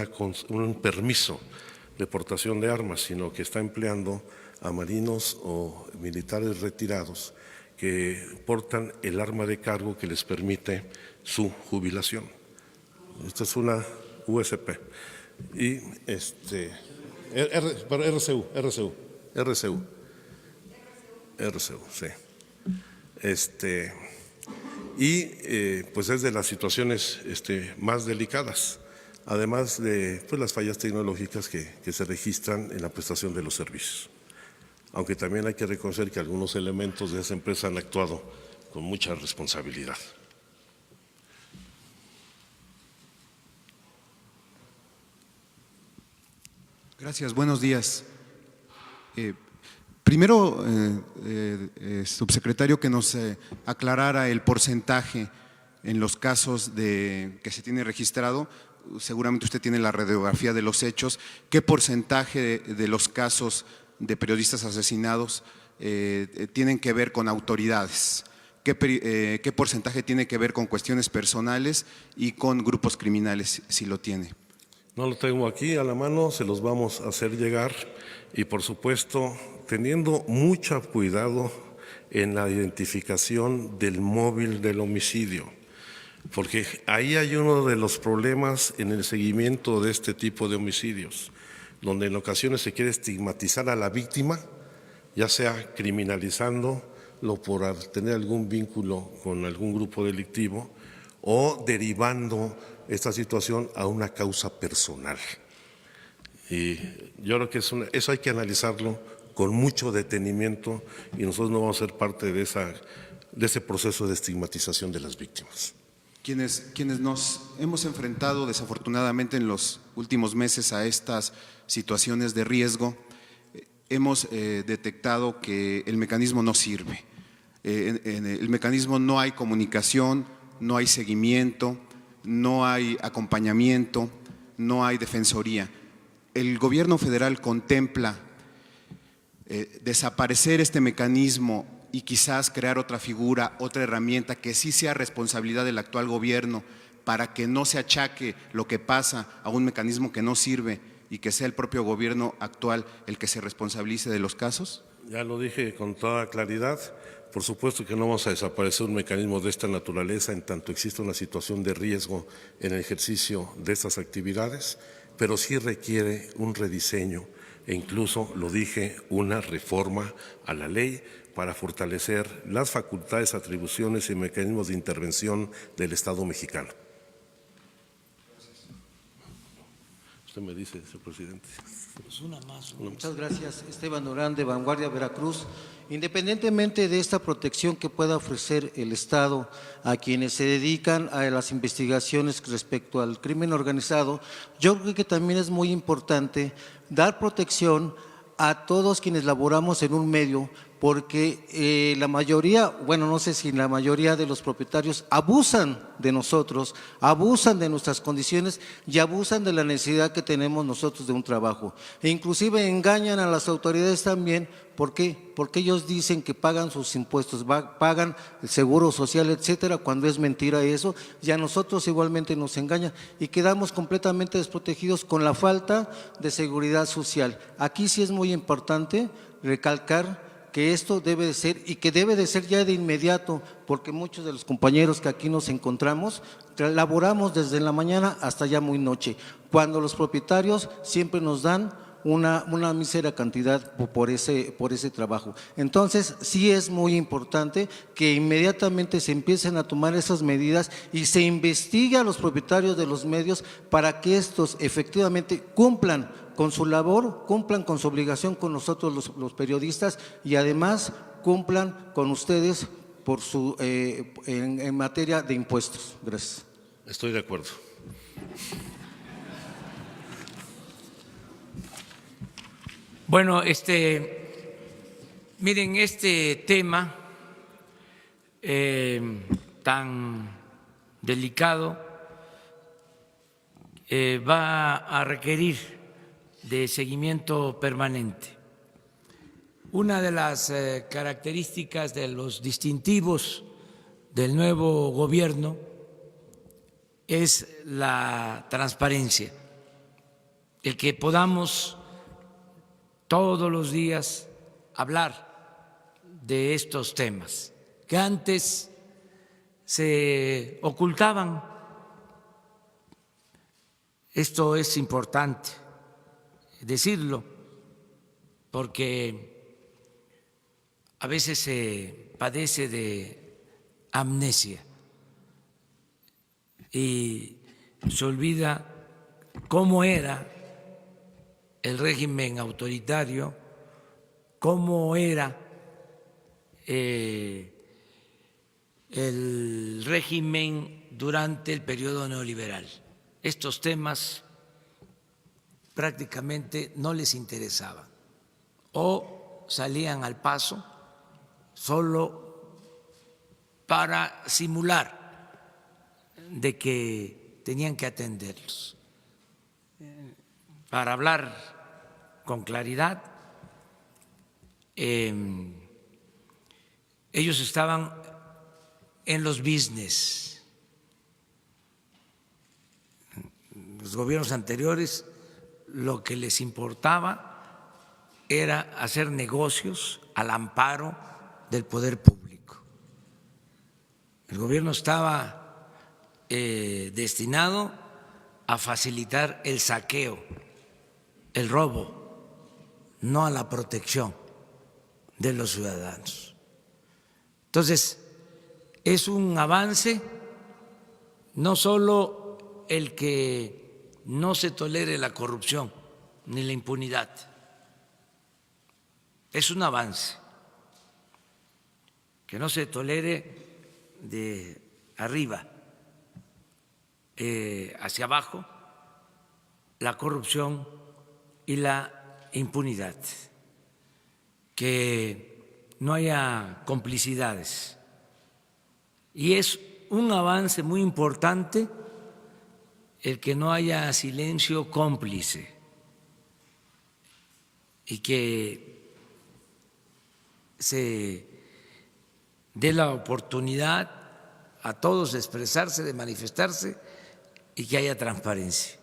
un permiso de portación de armas, sino que está empleando a marinos o militares retirados que portan el arma de cargo que les permite su jubilación. Esta es una USP. Y RCU, sí. Pues es de las situaciones más delicadas, además de pues, las fallas tecnológicas que se registran en la prestación de los servicios. Aunque también hay que reconocer que algunos elementos de esa empresa han actuado con mucha responsabilidad. Gracias, buenos días. Primero, subsecretario, que nos aclarara el porcentaje en los casos que se tiene registrado, seguramente usted tiene la radiografía de los hechos, ¿qué porcentaje de los casos de periodistas asesinados tienen que ver con autoridades? ¿Qué porcentaje tiene que ver con cuestiones personales y con grupos criminales, si lo tiene? No lo tengo aquí a la mano, se los vamos a hacer llegar y por supuesto teniendo mucho cuidado en la identificación del móvil del homicidio, porque ahí hay uno de los problemas en el seguimiento de este tipo de homicidios, donde en ocasiones se quiere estigmatizar a la víctima, ya sea criminalizándolo por tener algún vínculo con algún grupo delictivo o derivando esta situación a una causa personal. Y yo creo que eso hay que analizarlo con mucho detenimiento y nosotros no vamos a ser parte de ese proceso de estigmatización de las víctimas. Quienes nos hemos enfrentado desafortunadamente en los últimos meses a estas situaciones de riesgo, hemos detectado que el mecanismo no sirve. En el mecanismo no hay comunicación, no hay seguimiento, no hay acompañamiento, no hay defensoría. El gobierno federal contempla desaparecer este mecanismo y quizás crear otra figura, otra herramienta que sí sea responsabilidad del actual gobierno para que no se achaque lo que pasa a un mecanismo que no sirve y que sea el propio gobierno actual el que se responsabilice de los casos? Ya lo dije con toda claridad. Por supuesto que no vamos a desaparecer un mecanismo de esta naturaleza en tanto exista una situación de riesgo en el ejercicio de estas actividades, pero sí requiere un rediseño e incluso, lo dije, una reforma a la ley para fortalecer las facultades, atribuciones y mecanismos de intervención del Estado mexicano. Usted me dice, señor presidente. Pues una más. Muchas gracias. Esteban Durán, de Vanguardia, Veracruz. Independientemente de esta protección que pueda ofrecer el Estado a quienes se dedican a las investigaciones respecto al crimen organizado, yo creo que también es muy importante dar protección a todos quienes laboramos en un medio, porque la mayoría, bueno, no sé si la mayoría de los propietarios abusan de nosotros, abusan de nuestras condiciones y abusan de la necesidad que tenemos nosotros de un trabajo. E inclusive engañan a las autoridades también. ¿Por qué? Porque ellos dicen que pagan sus impuestos, pagan el seguro social, etcétera, cuando es mentira eso, y a nosotros igualmente nos engañan y quedamos completamente desprotegidos con la falta de seguridad social. Aquí sí es muy importante recalcar que esto debe de ser y que debe de ser ya de inmediato, porque muchos de los compañeros que aquí nos encontramos laboramos desde la mañana hasta ya muy noche, cuando los propietarios siempre nos dan una mísera cantidad por ese trabajo. Entonces, sí es muy importante que inmediatamente se empiecen a tomar esas medidas y se investigue a los propietarios de los medios para que estos efectivamente cumplan con su labor, cumplan con su obligación con nosotros los periodistas y además cumplan con ustedes por en materia de impuestos. Gracias. Estoy de acuerdo. Bueno, miren, este tema tan delicado va a requerir de seguimiento permanente. Una de las características de los distintivos del nuevo gobierno es la transparencia, el que podamos todos los días hablar de estos temas que antes se ocultaban. Esto es importante decirlo porque a veces se padece de amnesia y se olvida cómo era el régimen autoritario, cómo era el régimen durante el periodo neoliberal. Estos temas prácticamente no les interesaban o salían al paso solo para simular de que tenían que atenderlos. Para hablar con claridad, ellos estaban en los business. Los gobiernos anteriores lo que les importaba era hacer negocios al amparo del poder público. El gobierno estaba destinado a facilitar el saqueo, el robo, no a la protección de los ciudadanos. Entonces, es un avance no solo el que no se tolere la corrupción ni la impunidad, es un avance que no se tolere de arriba hacia abajo la corrupción y la impunidad, que no haya complicidades. Y es un avance muy importante el que no haya silencio cómplice y que se dé la oportunidad a todos de expresarse, de manifestarse y que haya transparencia.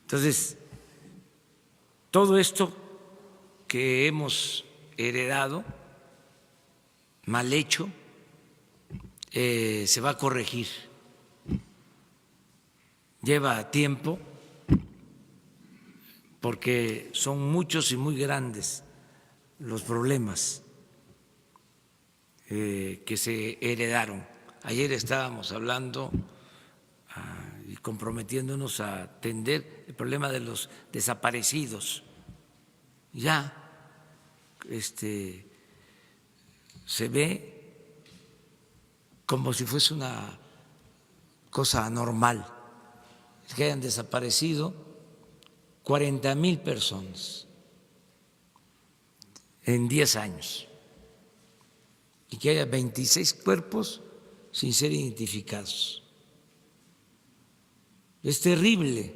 Entonces, todo esto que hemos heredado, mal hecho, se va a corregir. Lleva tiempo porque son muchos y muy grandes los problemas que se heredaron. Ayer estábamos hablando y comprometiéndonos a atender el problema de los desaparecidos. Ya se ve como si fuese una cosa normal que hayan desaparecido 40,000 personas en 10 años y que haya 26 cuerpos sin ser identificados. Es terrible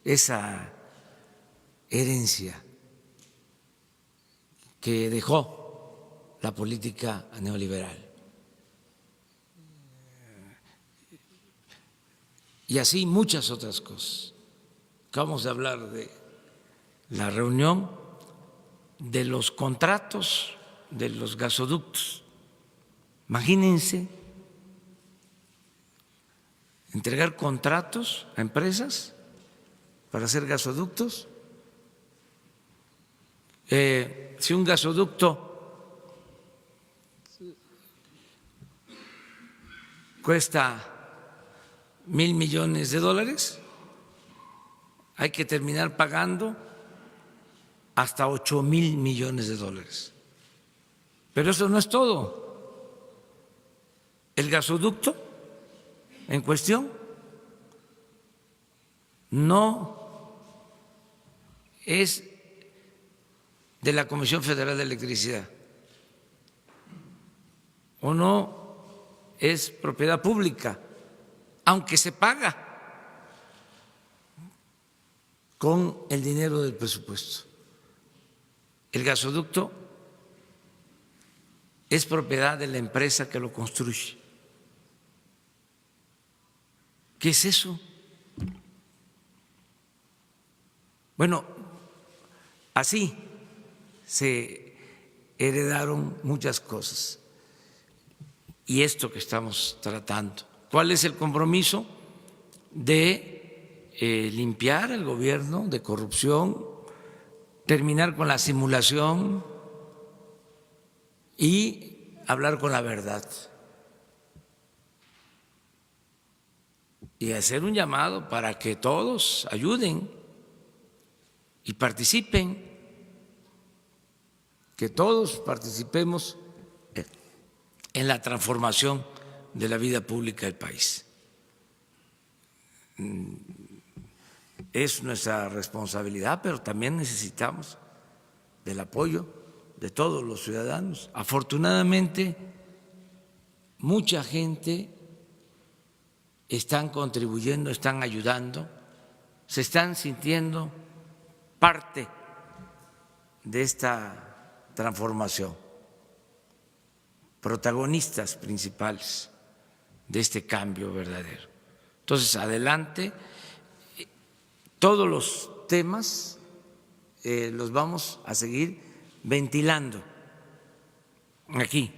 esa herencia que dejó la política neoliberal. Y así muchas otras cosas. Acabamos de hablar de la reunión de los contratos de los gasoductos. Imagínense entregar contratos a empresas para hacer gasoductos. Si un gasoducto cuesta $1,000 millones, hay que terminar pagando hasta $8,000 millones. Pero eso no es todo. El gasoducto en cuestión no es de la Comisión Federal de Electricidad o no es propiedad pública, aunque se paga con el dinero del presupuesto. El gasoducto es propiedad de la empresa que lo construye. ¿Qué es eso? Bueno, así se heredaron muchas cosas. Y esto que estamos tratando. ¿Cuál es el compromiso? De limpiar al gobierno de corrupción, terminar con la simulación y hablar con la verdad. Y hacer un llamado para que todos ayuden y participen, que todos participemos en la transformación de la vida pública del país. Es nuestra responsabilidad, pero también necesitamos del apoyo de todos los ciudadanos. Afortunadamente, mucha gente están contribuyendo, están ayudando, se están sintiendo parte de esta transformación, protagonistas principales de este cambio verdadero. Entonces, adelante, todos los temas los vamos a seguir ventilando aquí,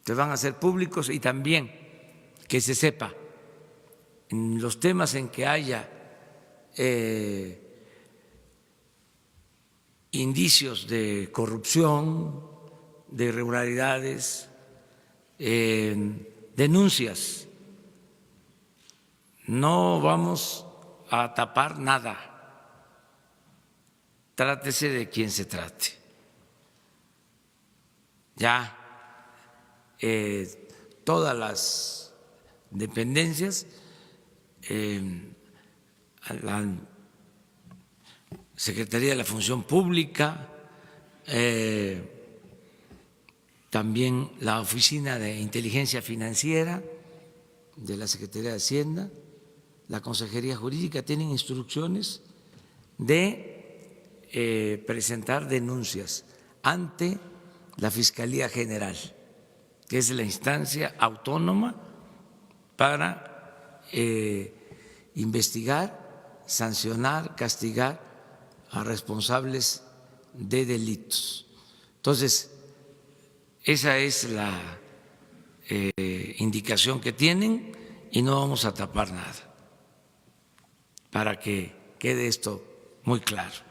se van a hacer públicos y también que se sepa en los temas en que haya indicios de corrupción, de irregularidades, denuncias. No vamos a tapar nada, trátese de quien se trate. Ya todas las dependencias, la Secretaría de la Función Pública, también la Oficina de Inteligencia Financiera de la Secretaría de Hacienda, la Consejería Jurídica, tienen instrucciones de presentar denuncias ante la Fiscalía General, que es la instancia autónoma para investigar, sancionar, castigar a responsables de delitos. Entonces, esa es la indicación que tienen y no vamos a tapar nada, para que quede esto muy claro.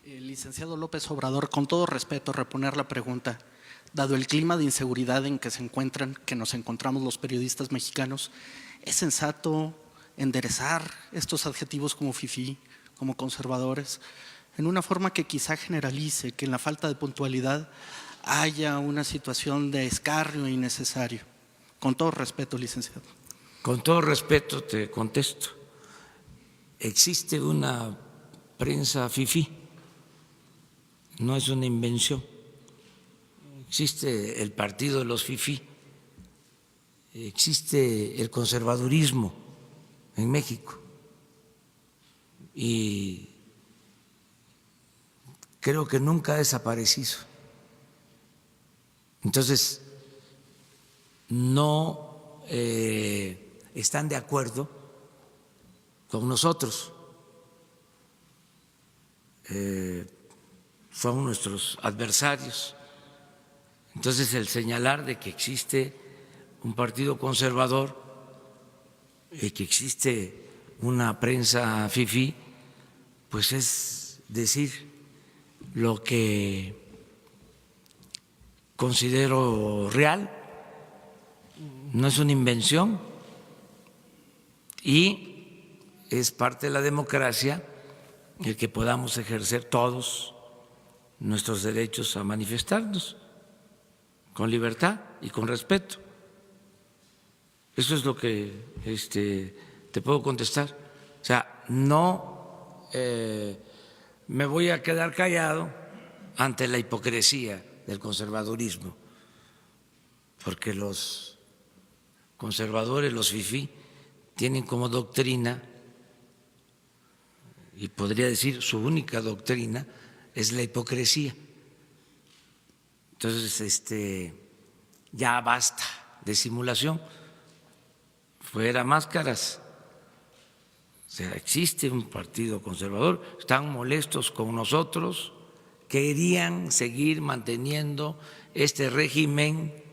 Licenciado López Obrador, con todo respeto, reponer la pregunta. Dado el clima de inseguridad en que nos encontramos los periodistas mexicanos, ¿es sensato enderezar estos adjetivos como fifí, como conservadores, en una forma que quizá generalice que en la falta de puntualidad haya una situación de escarnio innecesario? Con todo respeto, licenciado. Con todo respeto te contesto. Existe una prensa fifí, no es una invención. Existe el partido de los fifí, existe el conservadurismo en México y creo que nunca ha desaparecido. Entonces, no están de acuerdo con nosotros, son nuestros adversarios. Entonces, el señalar de que existe un partido conservador y que existe una prensa fifí, pues es decir lo que considero real, no es una invención y es parte de la democracia el que podamos ejercer todos nuestros derechos a manifestarnos con libertad y con respeto. Eso es lo que te puedo contestar. O sea, no me voy a quedar callado ante la hipocresía del conservadurismo, porque los conservadores, los fifí, tienen como doctrina, y podría decir su única doctrina, es la hipocresía. Entonces, ya basta de simulación, fuera máscaras. O sea, existe un partido conservador, están molestos con nosotros, querían seguir manteniendo este régimen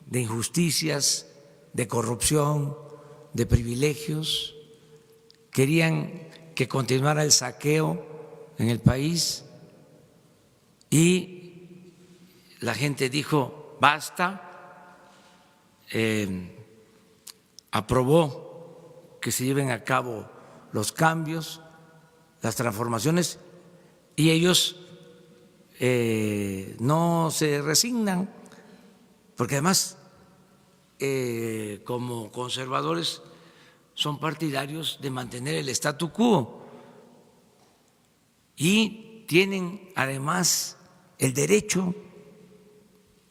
de injusticias, de corrupción, de privilegios, querían que continuara el saqueo en el país y la gente dijo basta, aprobó que se lleven a cabo los cambios, las transformaciones y ellos no se resignan, porque además como conservadores son partidarios de mantener el statu quo y tienen además el derecho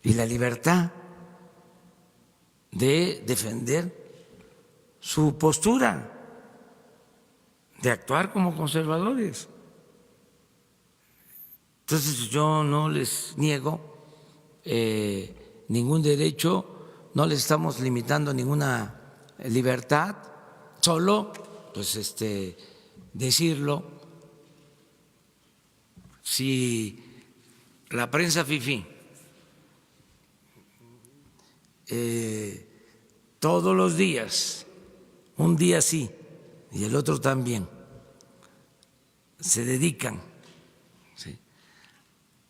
y la libertad de defender su postura, de actuar como conservadores. Entonces yo no les niego ningún derecho, no les estamos limitando ninguna libertad, solo pues decirlo. Si la prensa fifí todos los días, un día sí y el otro también, se dedican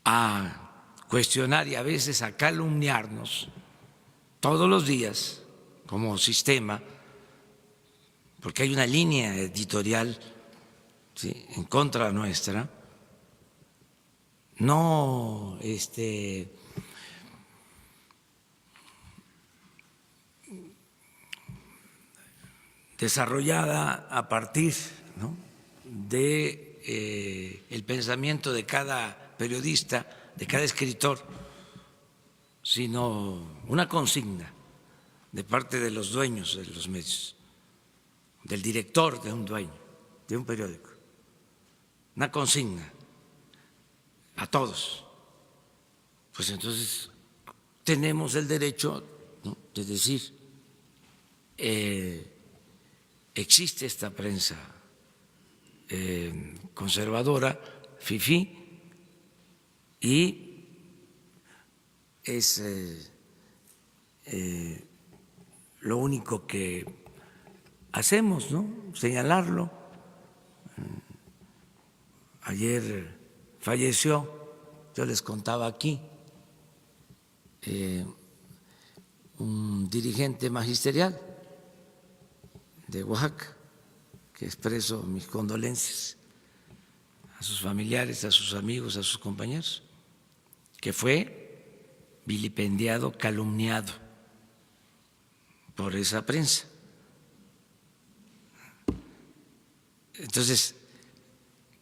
a cuestionar y a veces a calumniarnos todos los días como sistema, porque hay una línea editorial en contra nuestra, no desarrollada a partir, ¿no?, de el pensamiento de cada periodista, de cada escritor, sino una consigna de parte de los dueños de los medios, del director de un dueño, de un periódico, una consigna a todos. Pues entonces tenemos el derecho, ¿no?, de decir, existe esta prensa conservadora, fifí, y es lo único que hacemos, ¿no?, señalarlo. Ayer falleció, yo les contaba aquí, un dirigente magisterial de Oaxaca, que expreso mis condolencias a sus familiares, a sus amigos, a sus compañeros, que fue vilipendiado, calumniado por esa prensa. Entonces,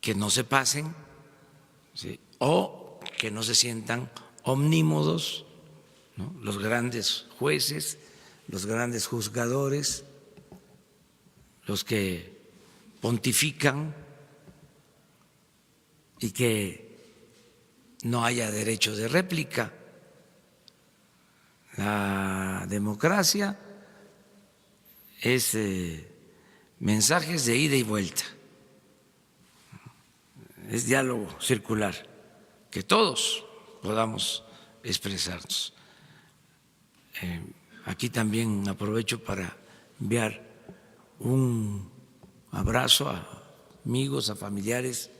que no se pasen, ¿sí?, o que no se sientan omnímodos, ¿no?, los grandes jueces, los grandes juzgadores, los que pontifican, y que no haya derecho de réplica. La democracia es mensajes de ida y vuelta, es diálogo circular, que todos podamos expresarnos. Aquí también aprovecho para enviar un abrazo a amigos, a familiares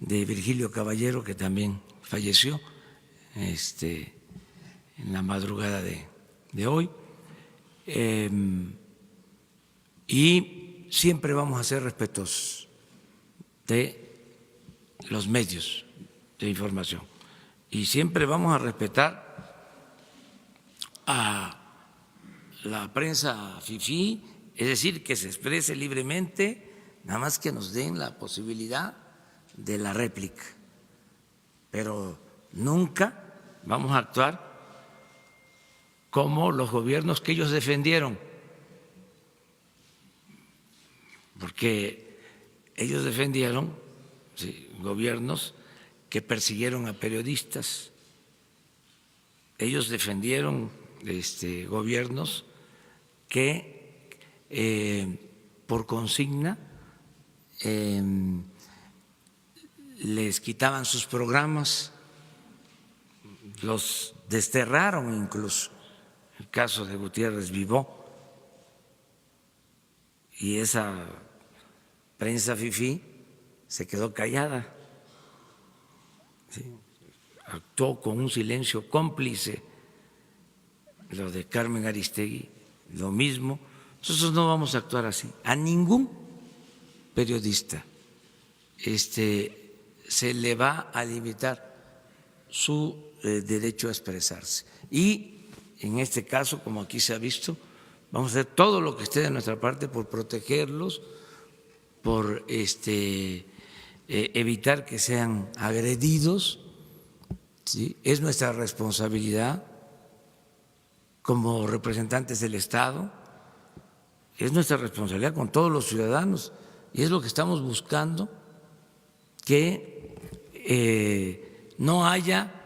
de Virgilio Caballero, que también falleció en la madrugada de hoy. Y siempre vamos a ser respetuosos de los medios de información y siempre vamos a respetar a la prensa fifí, es decir, que se exprese libremente, nada más que nos den la posibilidad de la réplica, pero nunca vamos a actuar como los gobiernos que ellos defendieron, porque ellos defendieron, sí, gobiernos que persiguieron a periodistas, ellos defendieron gobiernos que por consigna les quitaban sus programas, los desterraron incluso. El caso de Gutiérrez Vivó, y esa prensa fifí se quedó callada, ¿sí?, actuó con un silencio cómplice. Lo de Carmen Aristegui, lo mismo. Nosotros no vamos a actuar así. A ningún periodista se le va a limitar su derecho a expresarse. Y en este caso, como aquí se ha visto, vamos a hacer todo lo que esté de nuestra parte por protegerlos, por evitar que sean agredidos ¿sí? Es nuestra responsabilidad como representantes del Estado, es nuestra responsabilidad con todos los ciudadanos y es lo que estamos buscando, que no haya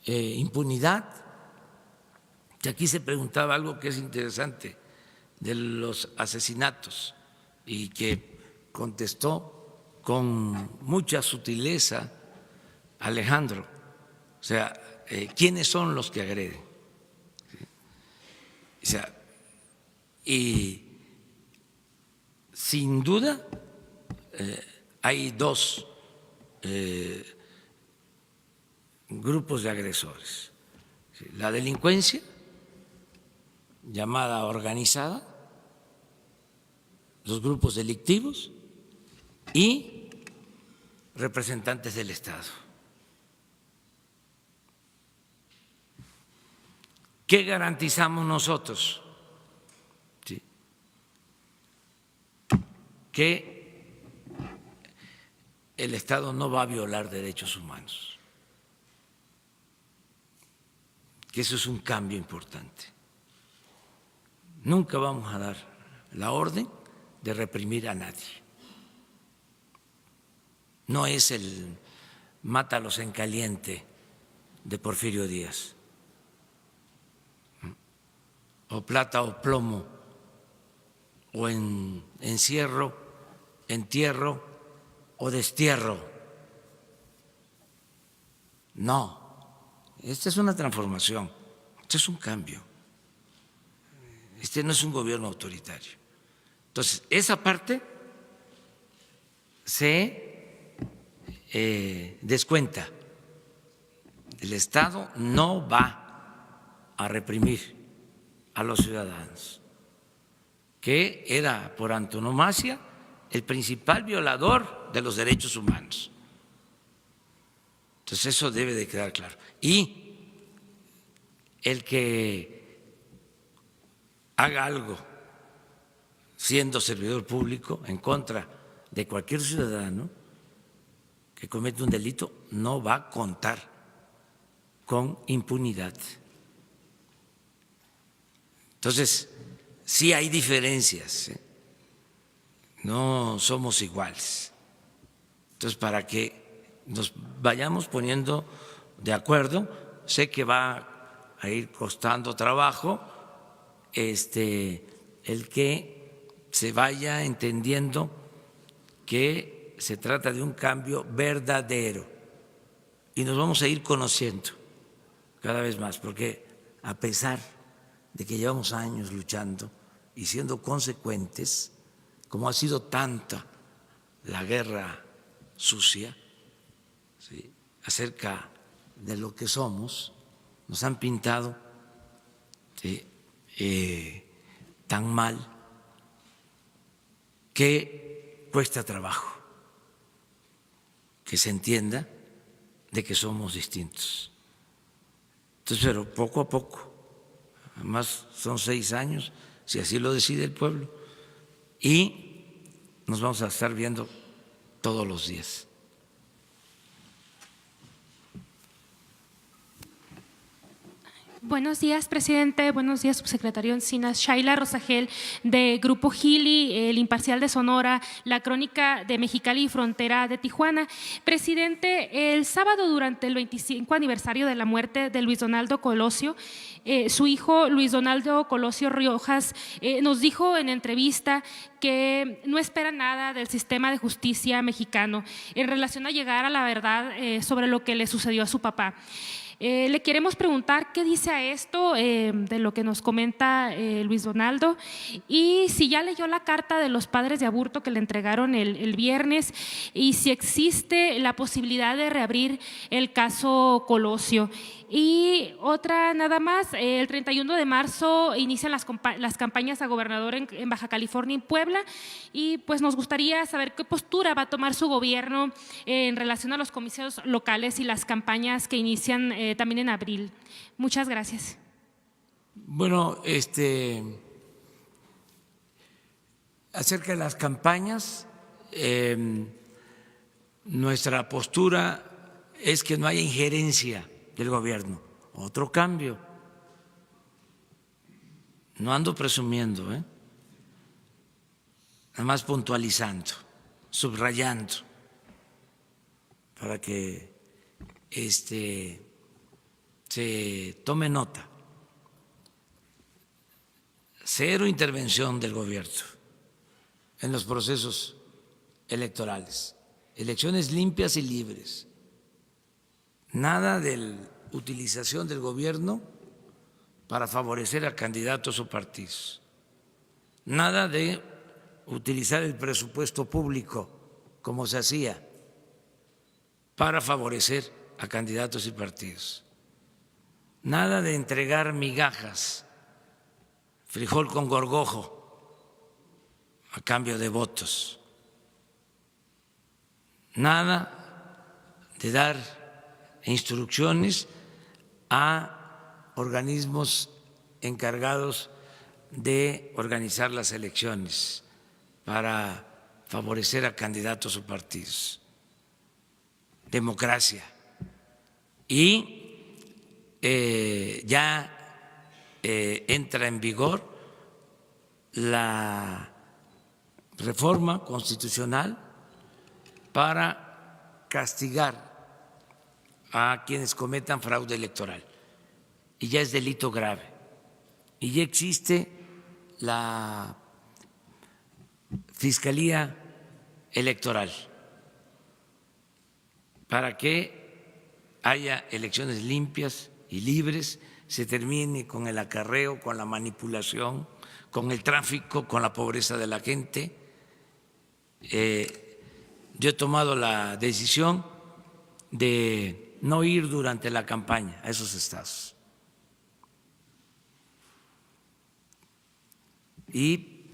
impunidad. Y aquí se preguntaba algo que es interesante de los asesinatos y que contestó con mucha sutileza Alejandro. O sea, ¿quiénes son los que agreden? O sea, y sin duda hay dos grupos de agresores. La delincuencia, llamada organizada, los grupos delictivos y representantes del Estado. ¿Qué garantizamos nosotros? ¿Sí? Que el Estado no va a violar derechos humanos, que eso es un cambio importante. Nunca vamos a dar la orden de reprimir a nadie. No es el mátalos en caliente de Porfirio Díaz, o plata o plomo, o en encierro, entierro o destierro. No, esta es una transformación, este es un cambio, este no es un gobierno autoritario. Entonces, esa parte se descuenta. El Estado no va a reprimir a los ciudadanos, que era por antonomasia el principal violador de los derechos humanos. Entonces eso debe de quedar claro. Y el que haga algo siendo servidor público en contra de cualquier ciudadano que comete un delito no va a contar con impunidad. Entonces, sí hay diferencias, no somos iguales. Entonces, para que nos vayamos poniendo de acuerdo, sé que va a ir costando trabajo el que se vaya entendiendo que se trata de un cambio verdadero y nos vamos a ir conociendo cada vez más, porque a pesar de que llevamos años luchando y siendo consecuentes, como ha sido tanta la guerra sucia, ¿sí?, acerca de lo que somos, nos han pintado, ¿sí?, tan mal que cuesta trabajo que se entienda de que somos distintos. Entonces, pero poco a poco, además son 6 años, si así lo decide el pueblo, y nos vamos a estar viendo todos los días. Buenos días, presidente. Buenos días, subsecretario Encinas. Shaila Rosagel, de Grupo Gili, El Imparcial de Sonora, La Crónica de Mexicali y Frontera de Tijuana. Presidente, el sábado, durante el 25 aniversario de la muerte de Luis Donaldo Colosio, su hijo Luis Donaldo Colosio Riojas nos dijo en entrevista que no espera nada del sistema de justicia mexicano en relación a llegar a la verdad sobre lo que le sucedió a su papá. Le queremos preguntar qué dice a esto de lo que nos comenta Luis Donaldo, y si ya leyó la carta de los padres de aborto que le entregaron el viernes, y si existe la posibilidad de reabrir el caso Colosio. Y otra nada más, el 31 de marzo inician las campañas a gobernador en Baja California y Puebla, y pues nos gustaría saber qué postura va a tomar su gobierno en relación a los comicios locales y las campañas que inician también en abril. Muchas gracias. Bueno, acerca de las campañas, nuestra postura es que no haya injerencia del gobierno. Otro cambio. No ando presumiendo, nada más puntualizando, subrayando, para que se tome nota. Cero intervención del gobierno en los procesos electorales, elecciones limpias y libres. Nada de utilización del gobierno para favorecer a candidatos o partidos. Nada de utilizar el presupuesto público como se hacía para favorecer a candidatos y partidos. Nada de entregar migajas, frijol con gorgojo a cambio de votos. Nada de dar instrucciones a organismos encargados de organizar las elecciones para favorecer a candidatos o partidos. Democracia. Y ya entra en vigor la reforma constitucional para castigar a quienes cometan fraude electoral. Y ya es delito grave. Y ya existe la Fiscalía Electoral para que haya elecciones limpias y libres, se termine con el acarreo, con la manipulación, con el tráfico, con la pobreza de la gente. Yo he tomado la decisión de no ir durante la campaña a esos estados. Y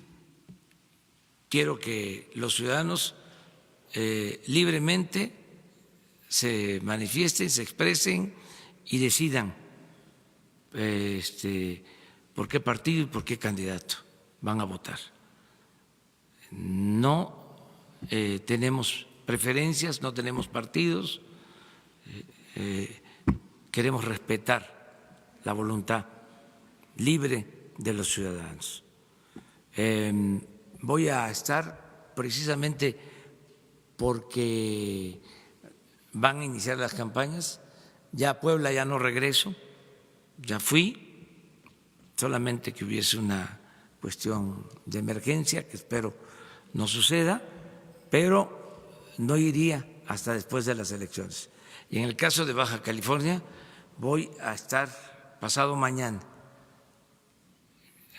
quiero que los ciudadanos libremente se manifiesten, se expresen y decidan por qué partido y por qué candidato van a votar. No tenemos preferencias, no tenemos partidos, queremos respetar la voluntad libre de los ciudadanos. Voy a estar precisamente porque van a iniciar las campañas. Ya a Puebla ya no regreso, ya fui, solamente que hubiese una cuestión de emergencia, que espero no suceda, pero no iría hasta después de las elecciones. Y en el caso de Baja California voy a estar pasado mañana.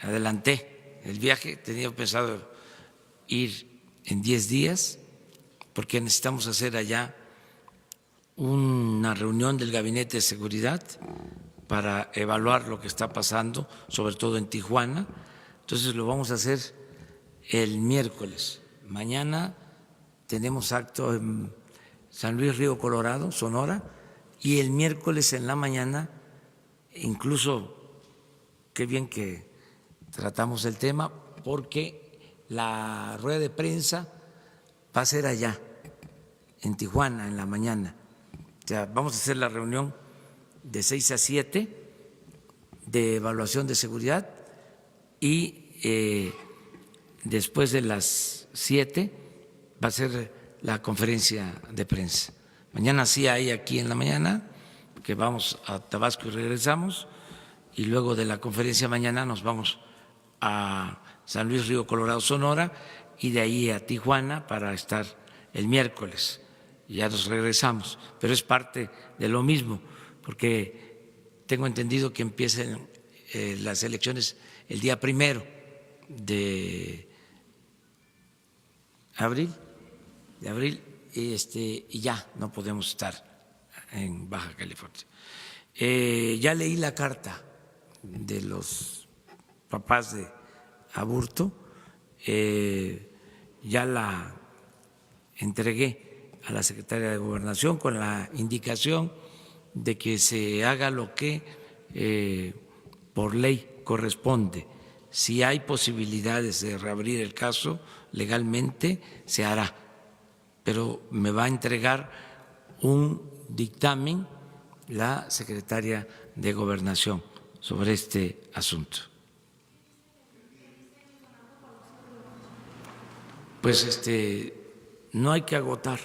Adelanté el viaje, tenía pensado ir en 10 días porque necesitamos hacer allá una reunión del Gabinete de Seguridad para evaluar lo que está pasando, sobre todo en Tijuana. Entonces lo vamos a hacer el miércoles. Mañana tenemos acto en San Luis Río Colorado, Sonora, y el miércoles en la mañana, incluso qué bien que tratamos el tema, porque la rueda de prensa va a ser allá, en Tijuana, en la mañana. O sea, vamos a hacer la reunión de 6 a 7 de evaluación de seguridad y después de las 7 va a ser la conferencia de prensa. Mañana sí hay aquí en la mañana, que vamos a Tabasco y regresamos, y luego de la conferencia mañana nos vamos a San Luis Río Colorado, Sonora, y de ahí a Tijuana para estar el miércoles. Ya nos regresamos, pero es parte de lo mismo, porque tengo entendido que empiezan las elecciones el día 1 de abril, y ya no podemos estar en Baja California. Ya leí la carta de los papás de Aburto, ya la entregué a la Secretaría de Gobernación con la indicación de que se haga lo que por ley corresponde. Si hay posibilidades de reabrir el caso legalmente, se hará, pero me va a entregar un dictamen la secretaria de Gobernación sobre este asunto. Pues no hay que agotar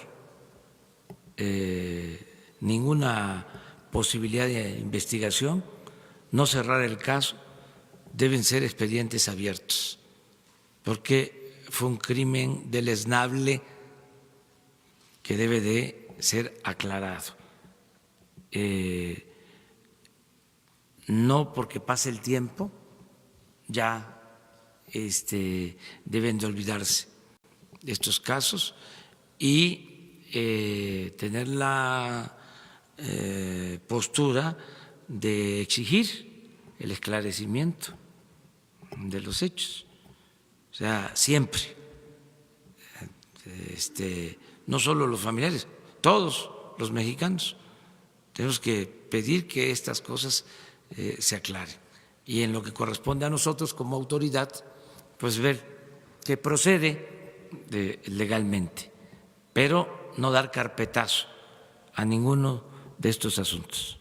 ninguna posibilidad de investigación, no cerrar el caso, deben ser expedientes abiertos, porque fue un crimen deleznable que debe de ser aclarado. No porque pase el tiempo ya deben de olvidarse estos casos y tener la postura de exigir el esclarecimiento de los hechos. O sea, siempre, no solo los familiares, todos los mexicanos tenemos que pedir que estas cosas se aclaren. Y en lo que corresponde a nosotros como autoridad, pues ver que procede legalmente, pero no dar carpetazo a ninguno de estos asuntos.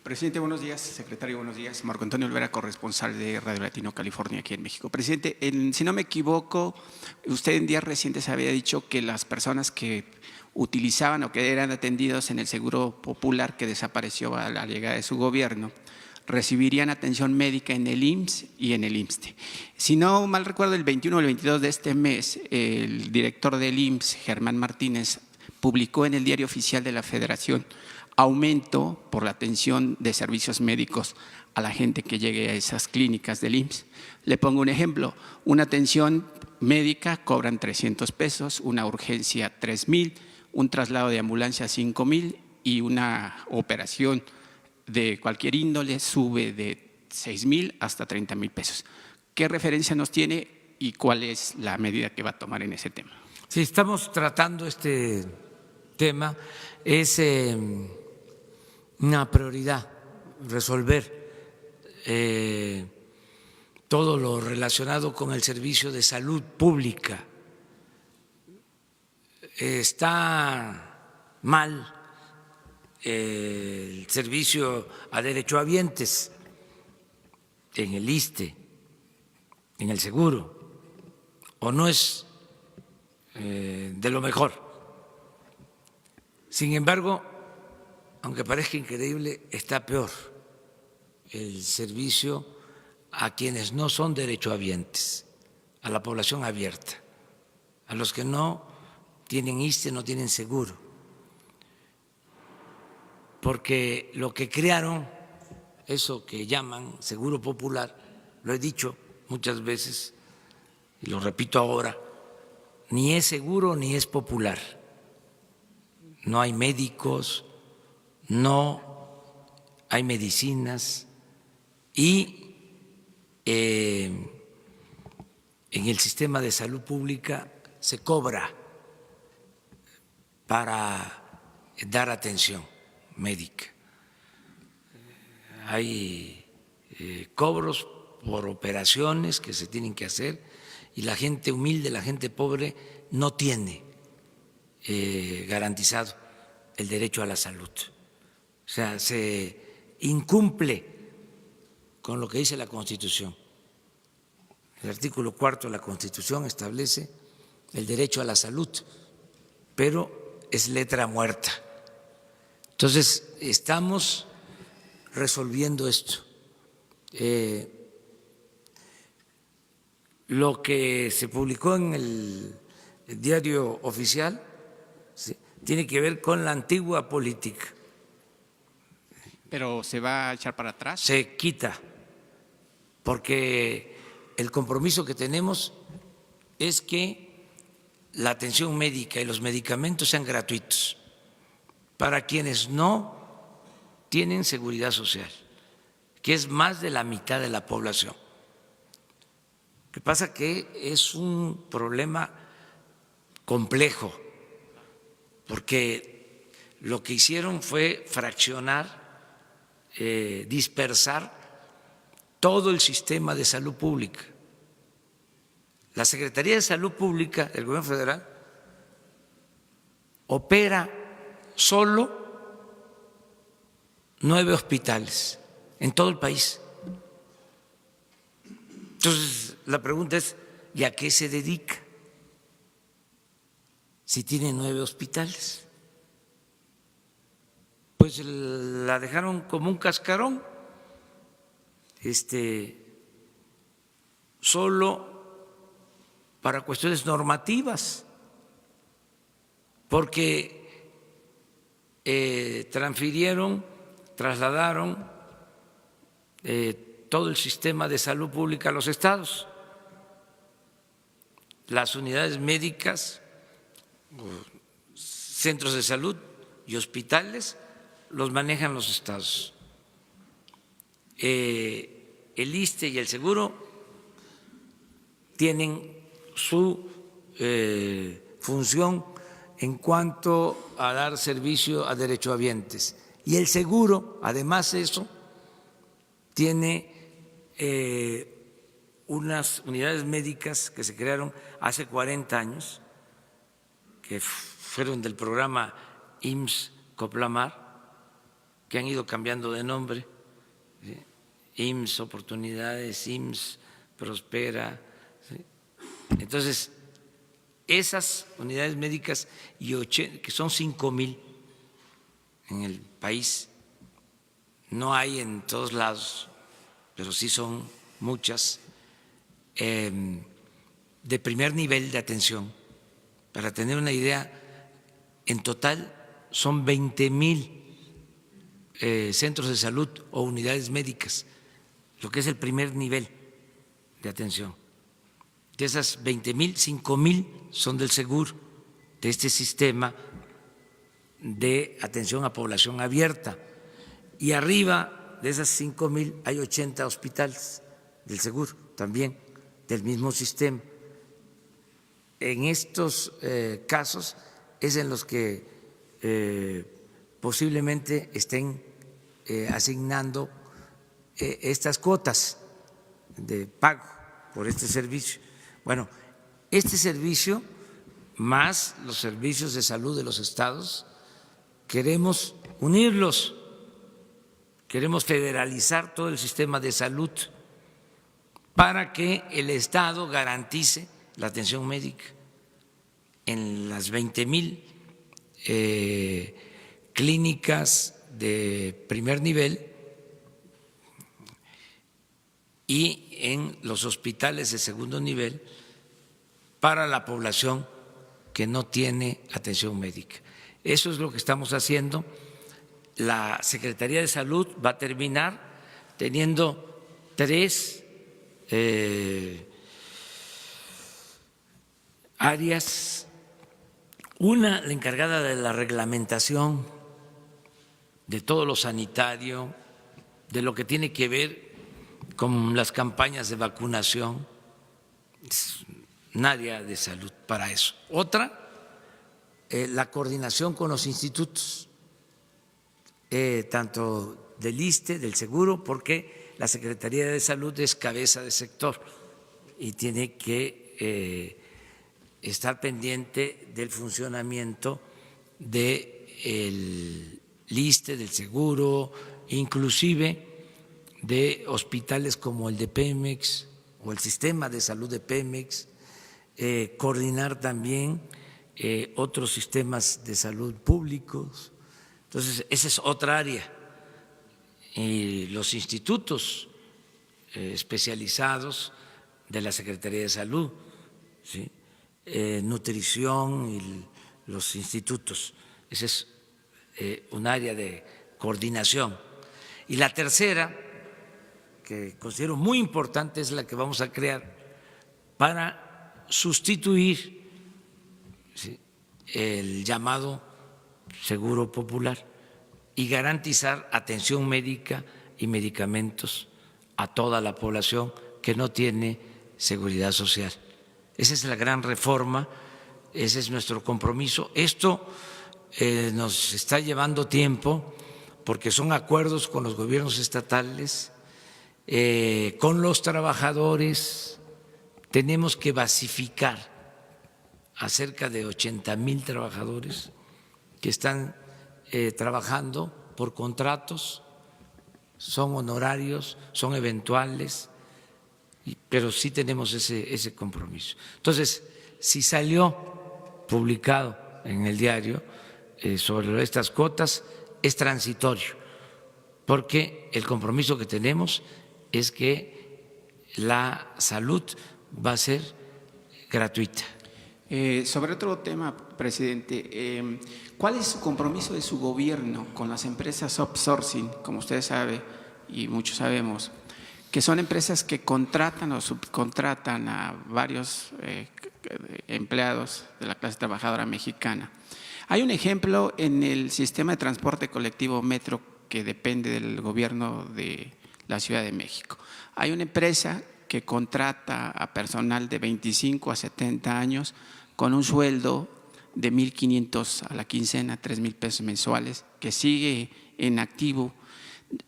Presidente, buenos días. Secretario, buenos días. Marco Antonio Olvera, corresponsal de Radio Latino California aquí en México. Presidente, si no me equivoco, usted en días recientes había dicho que las personas que utilizaban o que eran atendidos en el Seguro Popular que desapareció a la llegada de su gobierno, recibirían atención médica en el IMSS y en el IMSSTE. Si no mal recuerdo, el 21 o el 22 de este mes, el director del IMSS, Germán Martínez, publicó en el Diario Oficial de la Federación aumento por la atención de servicios médicos a la gente que llegue a esas clínicas del IMSS. Le pongo un ejemplo, una atención médica cobran 300 pesos, una urgencia 3,000, un traslado de ambulancia 5,000 y una operación de cualquier índole sube de 6,000 hasta 30,000 pesos. ¿Qué referencia nos tiene y cuál es la medida que va a tomar en ese tema? Sí, estamos tratando este tema, es una prioridad resolver todo lo relacionado con el servicio de salud pública. Está mal el servicio a derechohabientes en el ISSSTE, en el seguro, o no es de lo mejor. Sin embargo, aunque parezca increíble, está peor el servicio a quienes no son derechohabientes, a la población abierta, a los que no tienen ISSSTE, no tienen seguro. Porque lo que crearon, eso que llaman Seguro Popular, lo he dicho muchas veces y lo repito ahora, ni es seguro ni es popular. No hay médicos, no hay medicinas y en el sistema de salud pública se cobra para dar atención médica. Hay cobros por operaciones que se tienen que hacer y la gente humilde, la gente pobre no tiene garantizado el derecho a la salud. O sea, se incumple con lo que dice la Constitución. El artículo 4 de la Constitución establece el derecho a la salud, pero es letra muerta. Entonces, estamos resolviendo esto. Lo que se publicó en el Diario Oficial tiene que ver con la antigua política. ¿Pero se va a echar para atrás? Se quita, porque el compromiso que tenemos es que la atención médica y los medicamentos sean gratuitos para quienes no tienen seguridad social, que es más de la mitad de la población. Lo que pasa que es un problema complejo, porque lo que hicieron fue fraccionar, dispersar todo el sistema de salud pública. la Secretaría de Salud Pública del Gobierno Federal opera solo 9 hospitales en todo el país. Entonces, la pregunta es, ¿y a qué se dedica? Si tiene 9 hospitales. Pues la dejaron como un cascarón, solo para cuestiones normativas, porque trasladaron todo el sistema de salud pública a los estados. Las unidades médicas, centros de salud y hospitales los manejan los estados. El ISSSTE y el Seguro tienen su función en cuanto a dar servicio a derechohabientes. Y el Seguro, además de eso, tiene unas unidades médicas que se crearon hace 40 años, que fueron del programa IMSS-Coplamar, que han ido cambiando de nombre, ¿sí? IMSS Oportunidades, IMSS Prospera, ¿sí? Entonces, esas unidades médicas, que son 5,000 en el país, no hay en todos lados, pero sí son muchas, de primer nivel de atención. Para tener una idea, en total son 20,000 centros de salud o unidades médicas, lo que es el primer nivel de atención. De esas 20,000, 5,000 son del Seguro, de este sistema de atención a población abierta. Y arriba de esas 5,000 hay 80 hospitales del Seguro, también del mismo sistema. En estos casos es en los que posiblemente estén asignando estas cuotas de pago por este servicio. Bueno, este servicio, más los servicios de salud de los estados, queremos unirlos, queremos federalizar todo el sistema de salud para que el Estado garantice la atención médica en las 20,000 clínicas de primer nivel y en los hospitales de segundo nivel para la población que no tiene atención médica. Eso es lo que estamos haciendo. La Secretaría de Salud va a terminar teniendo 3 áreas. Una, la encargada de la reglamentación de todo lo sanitario, de lo que tiene que ver con las campañas de vacunación, es un área de salud para eso. Otra, la coordinación con los institutos, tanto del ISSSTE, del Seguro, porque la Secretaría de Salud es cabeza de sector y tiene que estar pendiente del funcionamiento del ISSSTE, del Seguro, inclusive de hospitales como el de Pemex o el sistema de salud de Pemex, coordinar también otros sistemas de salud públicos. Entonces, esa es otra área. Y los institutos especializados de la Secretaría de Salud, ¿sí? Nutrición y los institutos. Ese es un área de coordinación. Y la tercera, que considero muy importante, es la que vamos a crear para sustituir, ¿sí?, el llamado Seguro Popular y garantizar atención médica y medicamentos a toda la población que no tiene seguridad social. Esa es la gran reforma, ese es nuestro compromiso. Esto nos está llevando tiempo porque son acuerdos con los gobiernos estatales, con los trabajadores tenemos que basificar a cerca de 80,000 trabajadores que están trabajando por contratos, son honorarios, son eventuales, pero sí tenemos ese compromiso. Entonces, si salió publicado en el diario sobre estas cuotas, es transitorio, porque el compromiso que tenemos es que la salud va a ser gratuita. Sobre otro tema, presidente, ¿cuál es su compromiso de su gobierno con las empresas outsourcing, como usted sabe y muchos sabemos, que son empresas que contratan o subcontratan a varios empleados de la clase trabajadora mexicana? Hay un ejemplo en el sistema de transporte colectivo Metro que depende del gobierno de la Ciudad de México. Hay una empresa que contrata a personal de 25 a 70 años con un sueldo de 1,500 a la quincena, 3,000 pesos mensuales, que sigue en activo.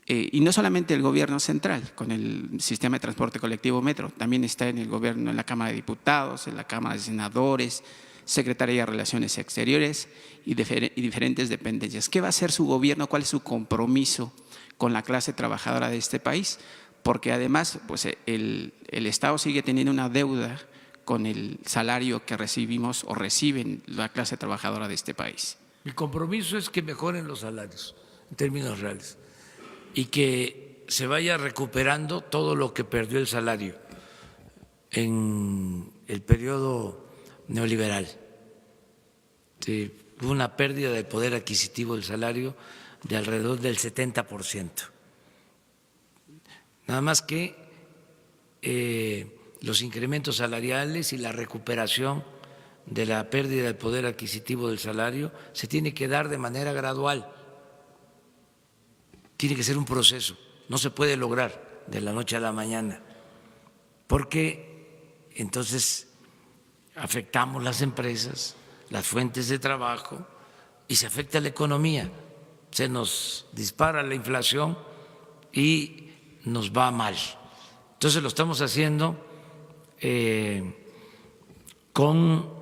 Y no solamente el gobierno central, con el sistema de transporte colectivo Metro, también está en el gobierno, en la Cámara de Diputados, en la Cámara de Senadores, Secretaría de Relaciones Exteriores y diferentes dependencias. ¿Qué va a hacer su gobierno? ¿Cuál es su compromiso con la clase trabajadora de este país? Porque además pues, el Estado sigue teniendo una deuda con el salario que recibimos o reciben la clase trabajadora de este país. Mi compromiso es que mejoren los salarios en términos reales y que se vaya recuperando todo lo que perdió el salario en el periodo neoliberal. Sí, hubo una pérdida del poder adquisitivo del salario de alrededor del 70%. Nada más que los incrementos salariales y la recuperación de la pérdida del poder adquisitivo del salario se tiene que dar de manera gradual. Tiene que ser un proceso, no se puede lograr de la noche a la mañana, porque entonces afectamos las empresas, las fuentes de trabajo y se afecta la economía. Se nos dispara la inflación y nos va mal. Entonces lo estamos haciendo con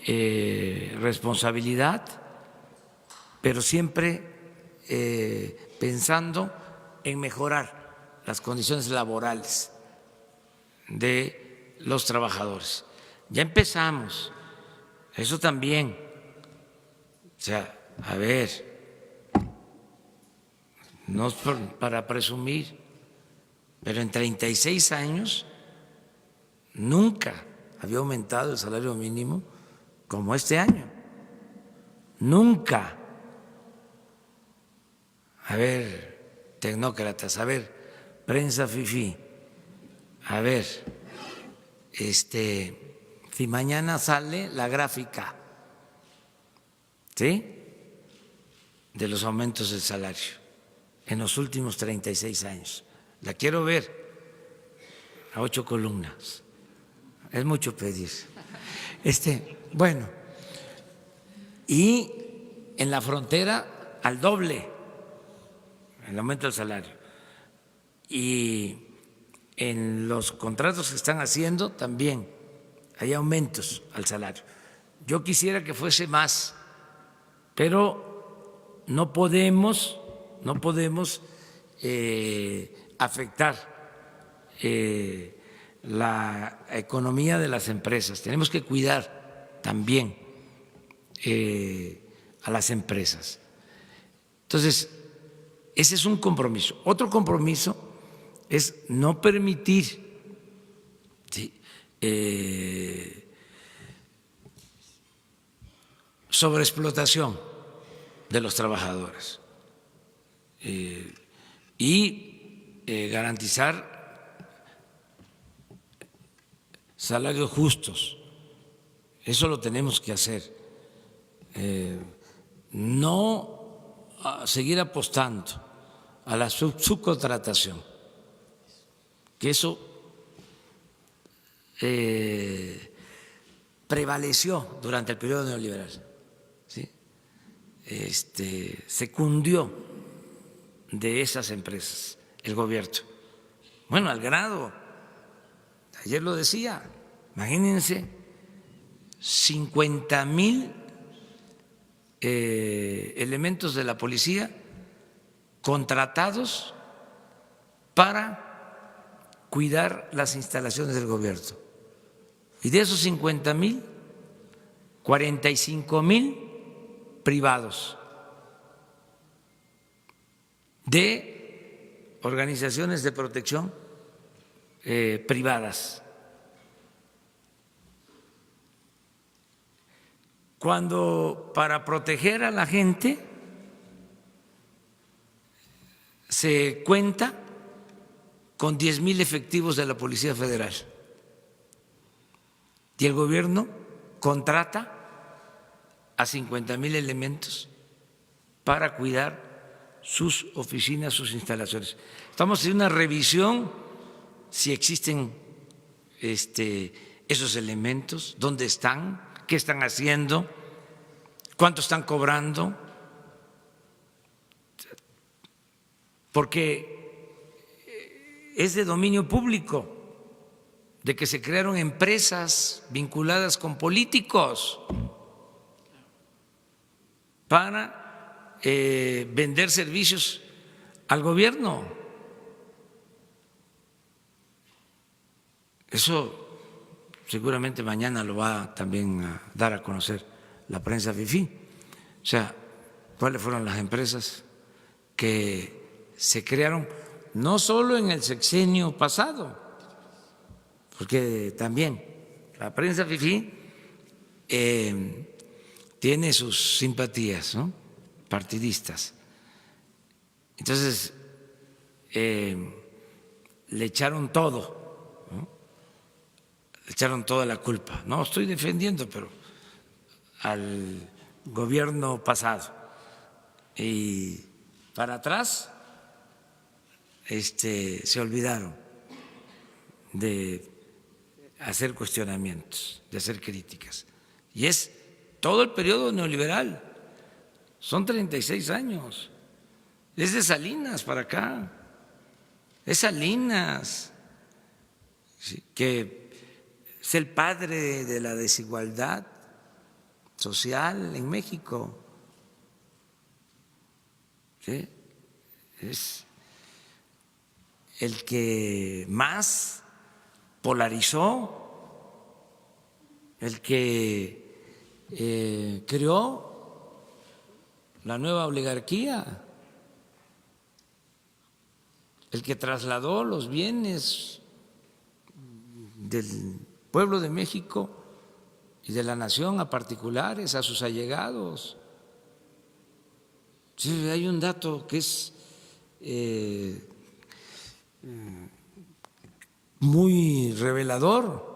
responsabilidad, pero siempre pensando en mejorar las condiciones laborales de los trabajadores. Ya empezamos, eso también. O sea, a ver, no es para presumir, pero en 36 años nunca había aumentado el salario mínimo como este año. Nunca. A ver, tecnócratas, a ver, prensa fifí, a ver, si mañana sale la gráfica, ¿sí?, de los aumentos del salario en los últimos 36 años. La quiero ver a 8 columnas. Es mucho pedir. Bueno, y en la frontera al doble el aumento del salario. Y en los contratos que están haciendo también hay aumentos al salario. Yo quisiera que fuese más, pero no podemos afectar la economía de las empresas. Tenemos que cuidar también a las empresas. Entonces, ese es un compromiso. Otro compromiso es no permitir sobreexplotación de los trabajadores y garantizar salarios justos. Eso lo tenemos que hacer. No seguir apostando a la subcontratación, que eso prevaleció durante el periodo neoliberal, ¿sí? Se cundió de esas empresas el gobierno. Bueno, al grado, ayer lo decía, Imagínense 50,000 elementos de la policía contratados para cuidar las instalaciones del gobierno. Y de esos 50,000, 45,000 privados de organizaciones de protección privadas. Cuando para proteger a la gente se cuenta con 10,000 efectivos de la Policía Federal y el gobierno contrata a 50,000 elementos para cuidar sus oficinas, sus instalaciones. Estamos haciendo una revisión si existen esos elementos, dónde están, qué están haciendo, cuánto están cobrando, porque es de dominio público de que se crearon empresas vinculadas con políticos para vender servicios al gobierno. Eso seguramente mañana lo va también a dar a conocer la prensa fifí. O sea, ¿cuáles fueron las empresas que se crearon no solo en el sexenio pasado? Porque también la prensa fifí tiene sus simpatías, ¿no?, partidistas. Entonces, le echaron todo, ¿no?, le echaron toda la culpa. No estoy defendiendo, pero al gobierno pasado. Y para atrás se olvidaron de hacer cuestionamientos, de hacer críticas. Y es todo el periodo neoliberal, son 36 años, es de Salinas para acá, es Salinas, que es el padre de la desigualdad social en México. ¿Sí? Es el que más polarizó, el que creó la nueva oligarquía, el que trasladó los bienes del pueblo de México y de la nación a particulares, a sus allegados. Sí, hay un dato que es muy revelador.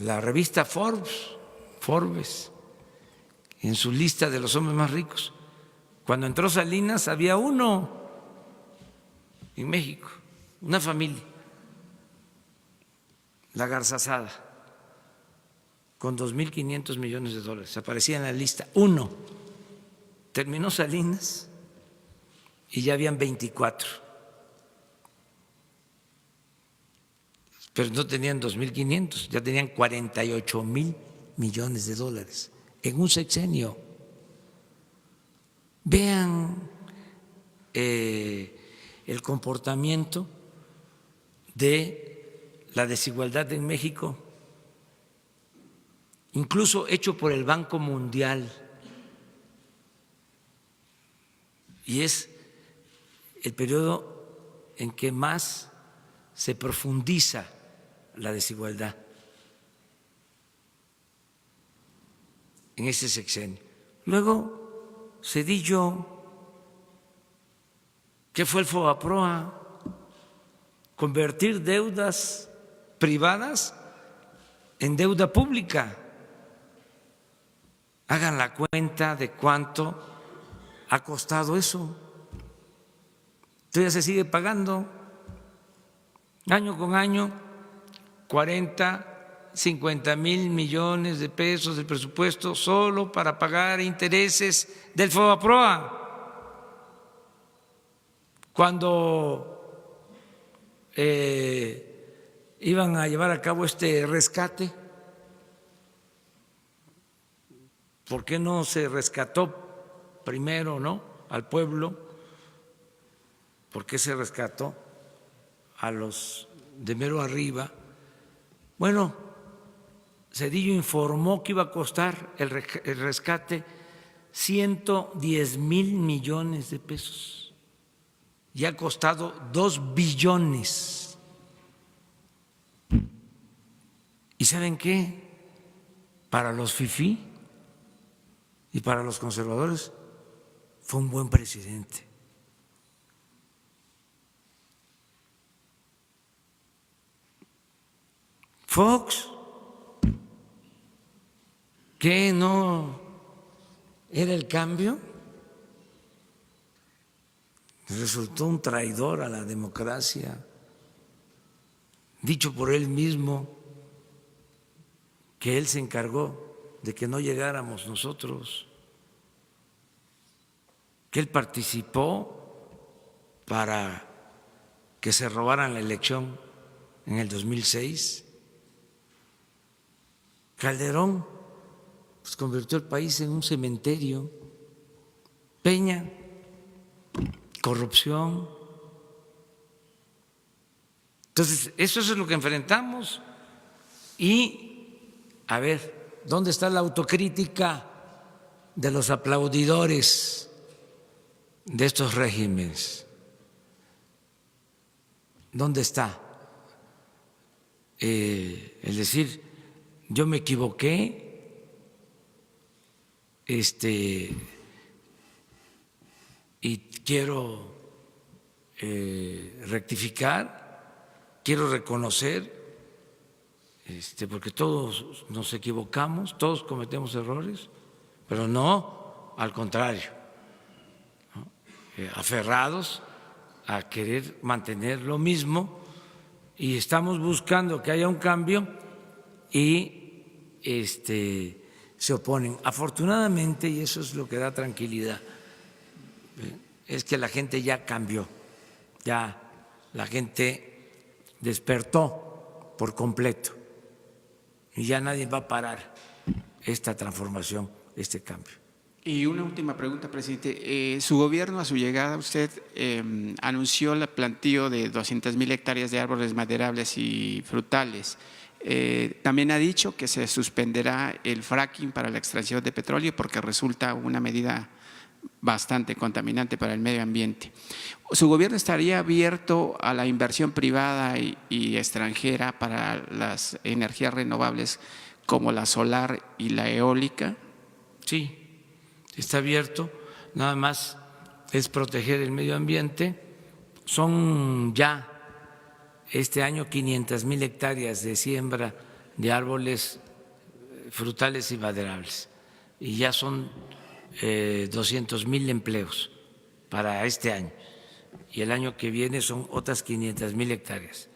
La revista Forbes, en su lista de los hombres más ricos, cuando entró Salinas había uno en México, una familia, la Garzazada, con 2.500 millones de dólares, aparecía en la lista, uno. Terminó Salinas y ya habían 24. Pero no tenían 2.500, ya tenían 48,000 millones de dólares en un sexenio. Vean el comportamiento de la desigualdad en México, incluso hecho por el Banco Mundial, y es el periodo en que más se profundiza la desigualdad en ese sexenio. Luego, Zedillo, ¿qué fue el FOBAPROA? Convertir deudas privadas en deuda pública. Hagan la cuenta de cuánto ha costado eso. Todavía se sigue pagando año con año. 40, 50,000 millones de pesos del presupuesto solo para pagar intereses del FOBAPROA. Cuando iban a llevar a cabo este rescate. ¿Por qué no se rescató primero, no, al pueblo? ¿Por qué se rescató a los de mero arriba? Bueno, Zedillo informó que iba a costar el rescate 110,000 millones de pesos y ha costado 2 billones. ¿Y saben qué? Para los fifí y para los conservadores fue un buen presidente. Fox, ¿qué no era el cambio? Resultó un traidor a la democracia, dicho por él mismo que él se encargó de que no llegáramos nosotros, que él participó para que se robaran la elección en el 2006. Calderón pues convirtió el país en un cementerio. Peña, corrupción. Entonces, eso es lo que enfrentamos. Y, a ver, ¿dónde está la autocrítica de los aplaudidores de estos regímenes? ¿Dónde está? El decir, yo me equivoqué, y quiero rectificar, quiero reconocer, porque todos nos equivocamos, todos cometemos errores, pero no al contrario, ¿no? Aferrados a querer mantener lo mismo, y estamos buscando que haya un cambio y se oponen. Afortunadamente, y eso es lo que da tranquilidad, es que la gente ya cambió, ya la gente despertó por completo y ya nadie va a parar esta transformación, este cambio. Y una última pregunta, presidente. Su gobierno, a su llegada, usted anunció el plantío de 200,000 hectáreas de árboles maderables y frutales. También ha dicho que se suspenderá el fracking para la extracción de petróleo porque resulta una medida bastante contaminante para el medio ambiente. ¿Su gobierno estaría abierto a la inversión privada y extranjera para las energías renovables como la solar y la eólica? Sí, está abierto, nada más es proteger el medio ambiente. Son ya este año 500,000 hectáreas de siembra de árboles frutales y maderables y ya son 200,000 empleos para este año, y el año que viene son otras 500,000 hectáreas.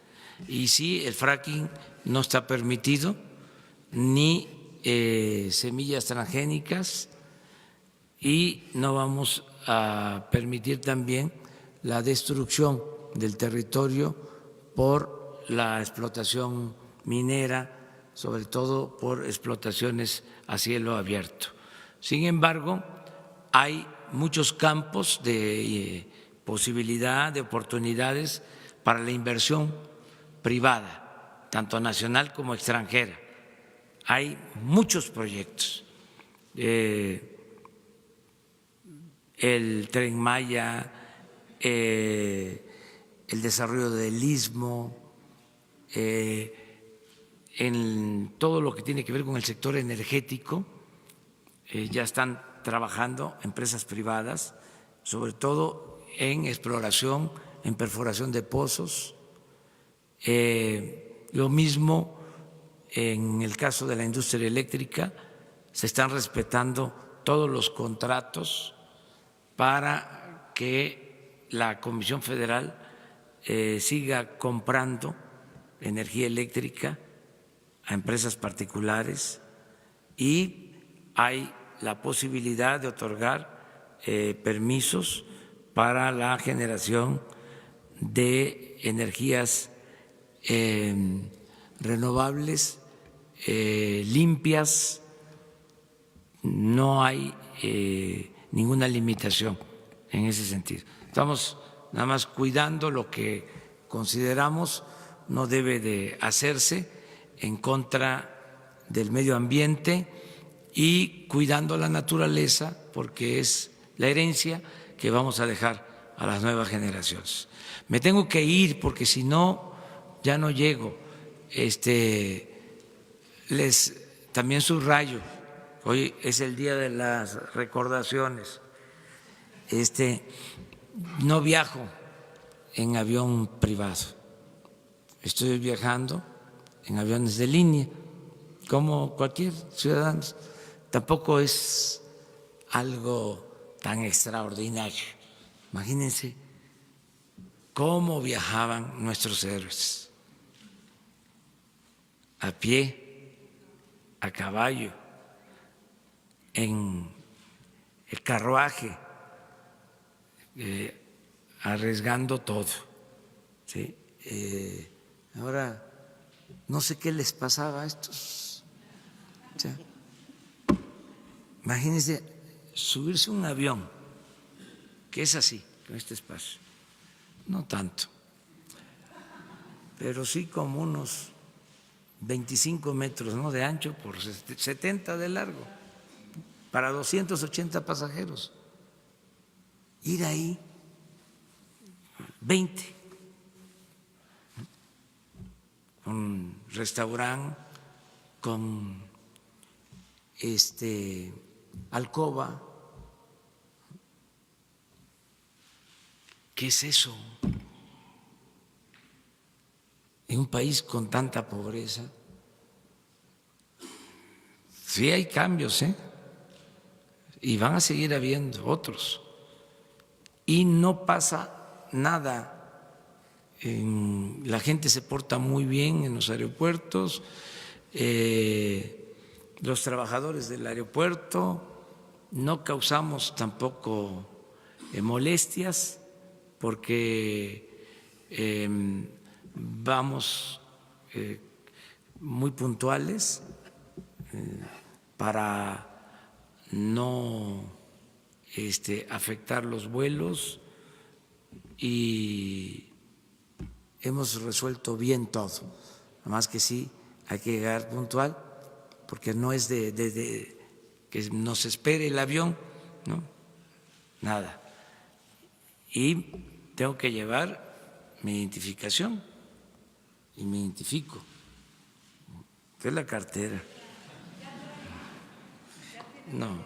Y sí, el fracking no está permitido, ni semillas transgénicas, y no vamos a permitir también la destrucción del territorio por la explotación minera, sobre todo por explotaciones a cielo abierto. Sin embargo, hay muchos campos de posibilidad, de oportunidades para la inversión privada, tanto nacional como extranjera. Hay muchos proyectos. El Tren Maya, el desarrollo del Istmo, en todo lo que tiene que ver con el sector energético, ya están trabajando empresas privadas, sobre todo en exploración, en perforación de pozos. Lo mismo en el caso de la industria eléctrica, se están respetando todos los contratos para que la Comisión Federal siga comprando energía eléctrica a empresas particulares, y hay la posibilidad de otorgar permisos para la generación de energías renovables, limpias, no hay ninguna limitación en ese sentido. Estamos nada más cuidando lo que consideramos no debe de hacerse en contra del medio ambiente y cuidando la naturaleza, porque es la herencia que vamos a dejar a las nuevas generaciones. Me tengo que ir porque si no, ya no llego. También subrayo, hoy es el día de las recordaciones. No viajo en avión privado, estoy viajando en aviones de línea, como cualquier ciudadano. Tampoco es algo tan extraordinario. Imagínense cómo viajaban nuestros héroes, a pie, a caballo, en el carruaje, arriesgando todo, ¿sí? Ahora no sé qué les pasaba a estos. O sea, imagínense subirse a un avión que es así, con este espacio, no tanto, pero sí como unos 25 metros, ¿no?, de ancho por 70 de largo, para 280 pasajeros. Ir ahí 20, un restaurante con alcoba. ¿Qué es eso? En un país con tanta pobreza. Sí hay cambios, y van a seguir habiendo otros. Y no pasa nada. La gente se porta muy bien en los aeropuertos, los trabajadores del aeropuerto, no causamos tampoco molestias porque vamos muy puntuales para no afectar los vuelos y hemos resuelto bien todo. Nada más que sí hay que llegar puntual porque no es de que nos espere el avión, ¿no? Nada. Y tengo que llevar mi identificación y me identifico. ¿Qué es la cartera? No.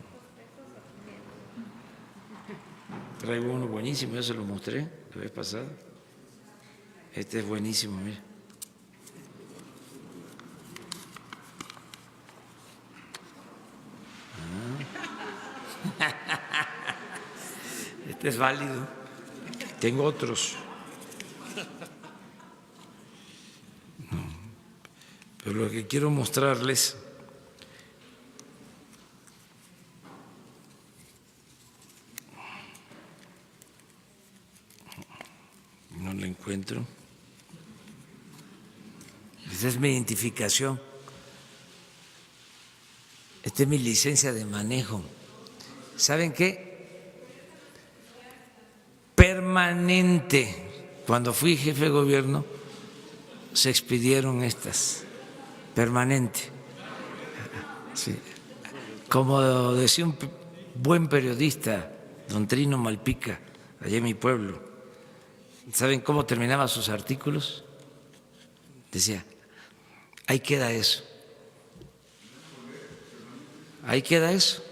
Traigo uno buenísimo, yo se lo mostré la vez pasada. Este es buenísimo, mira. Este es válido. Tengo otros. No. Pero lo que quiero mostrarles no lo encuentro. Esta es mi identificación. Esta es mi licencia de manejo. ¿Saben qué? Permanente. Cuando fui jefe de gobierno se expidieron estas. Permanente. Sí. Como decía un buen periodista, don Trino Malpica, allá en mi pueblo, ¿saben cómo terminaba sus artículos? Decía, ahí queda eso. Ahí queda eso.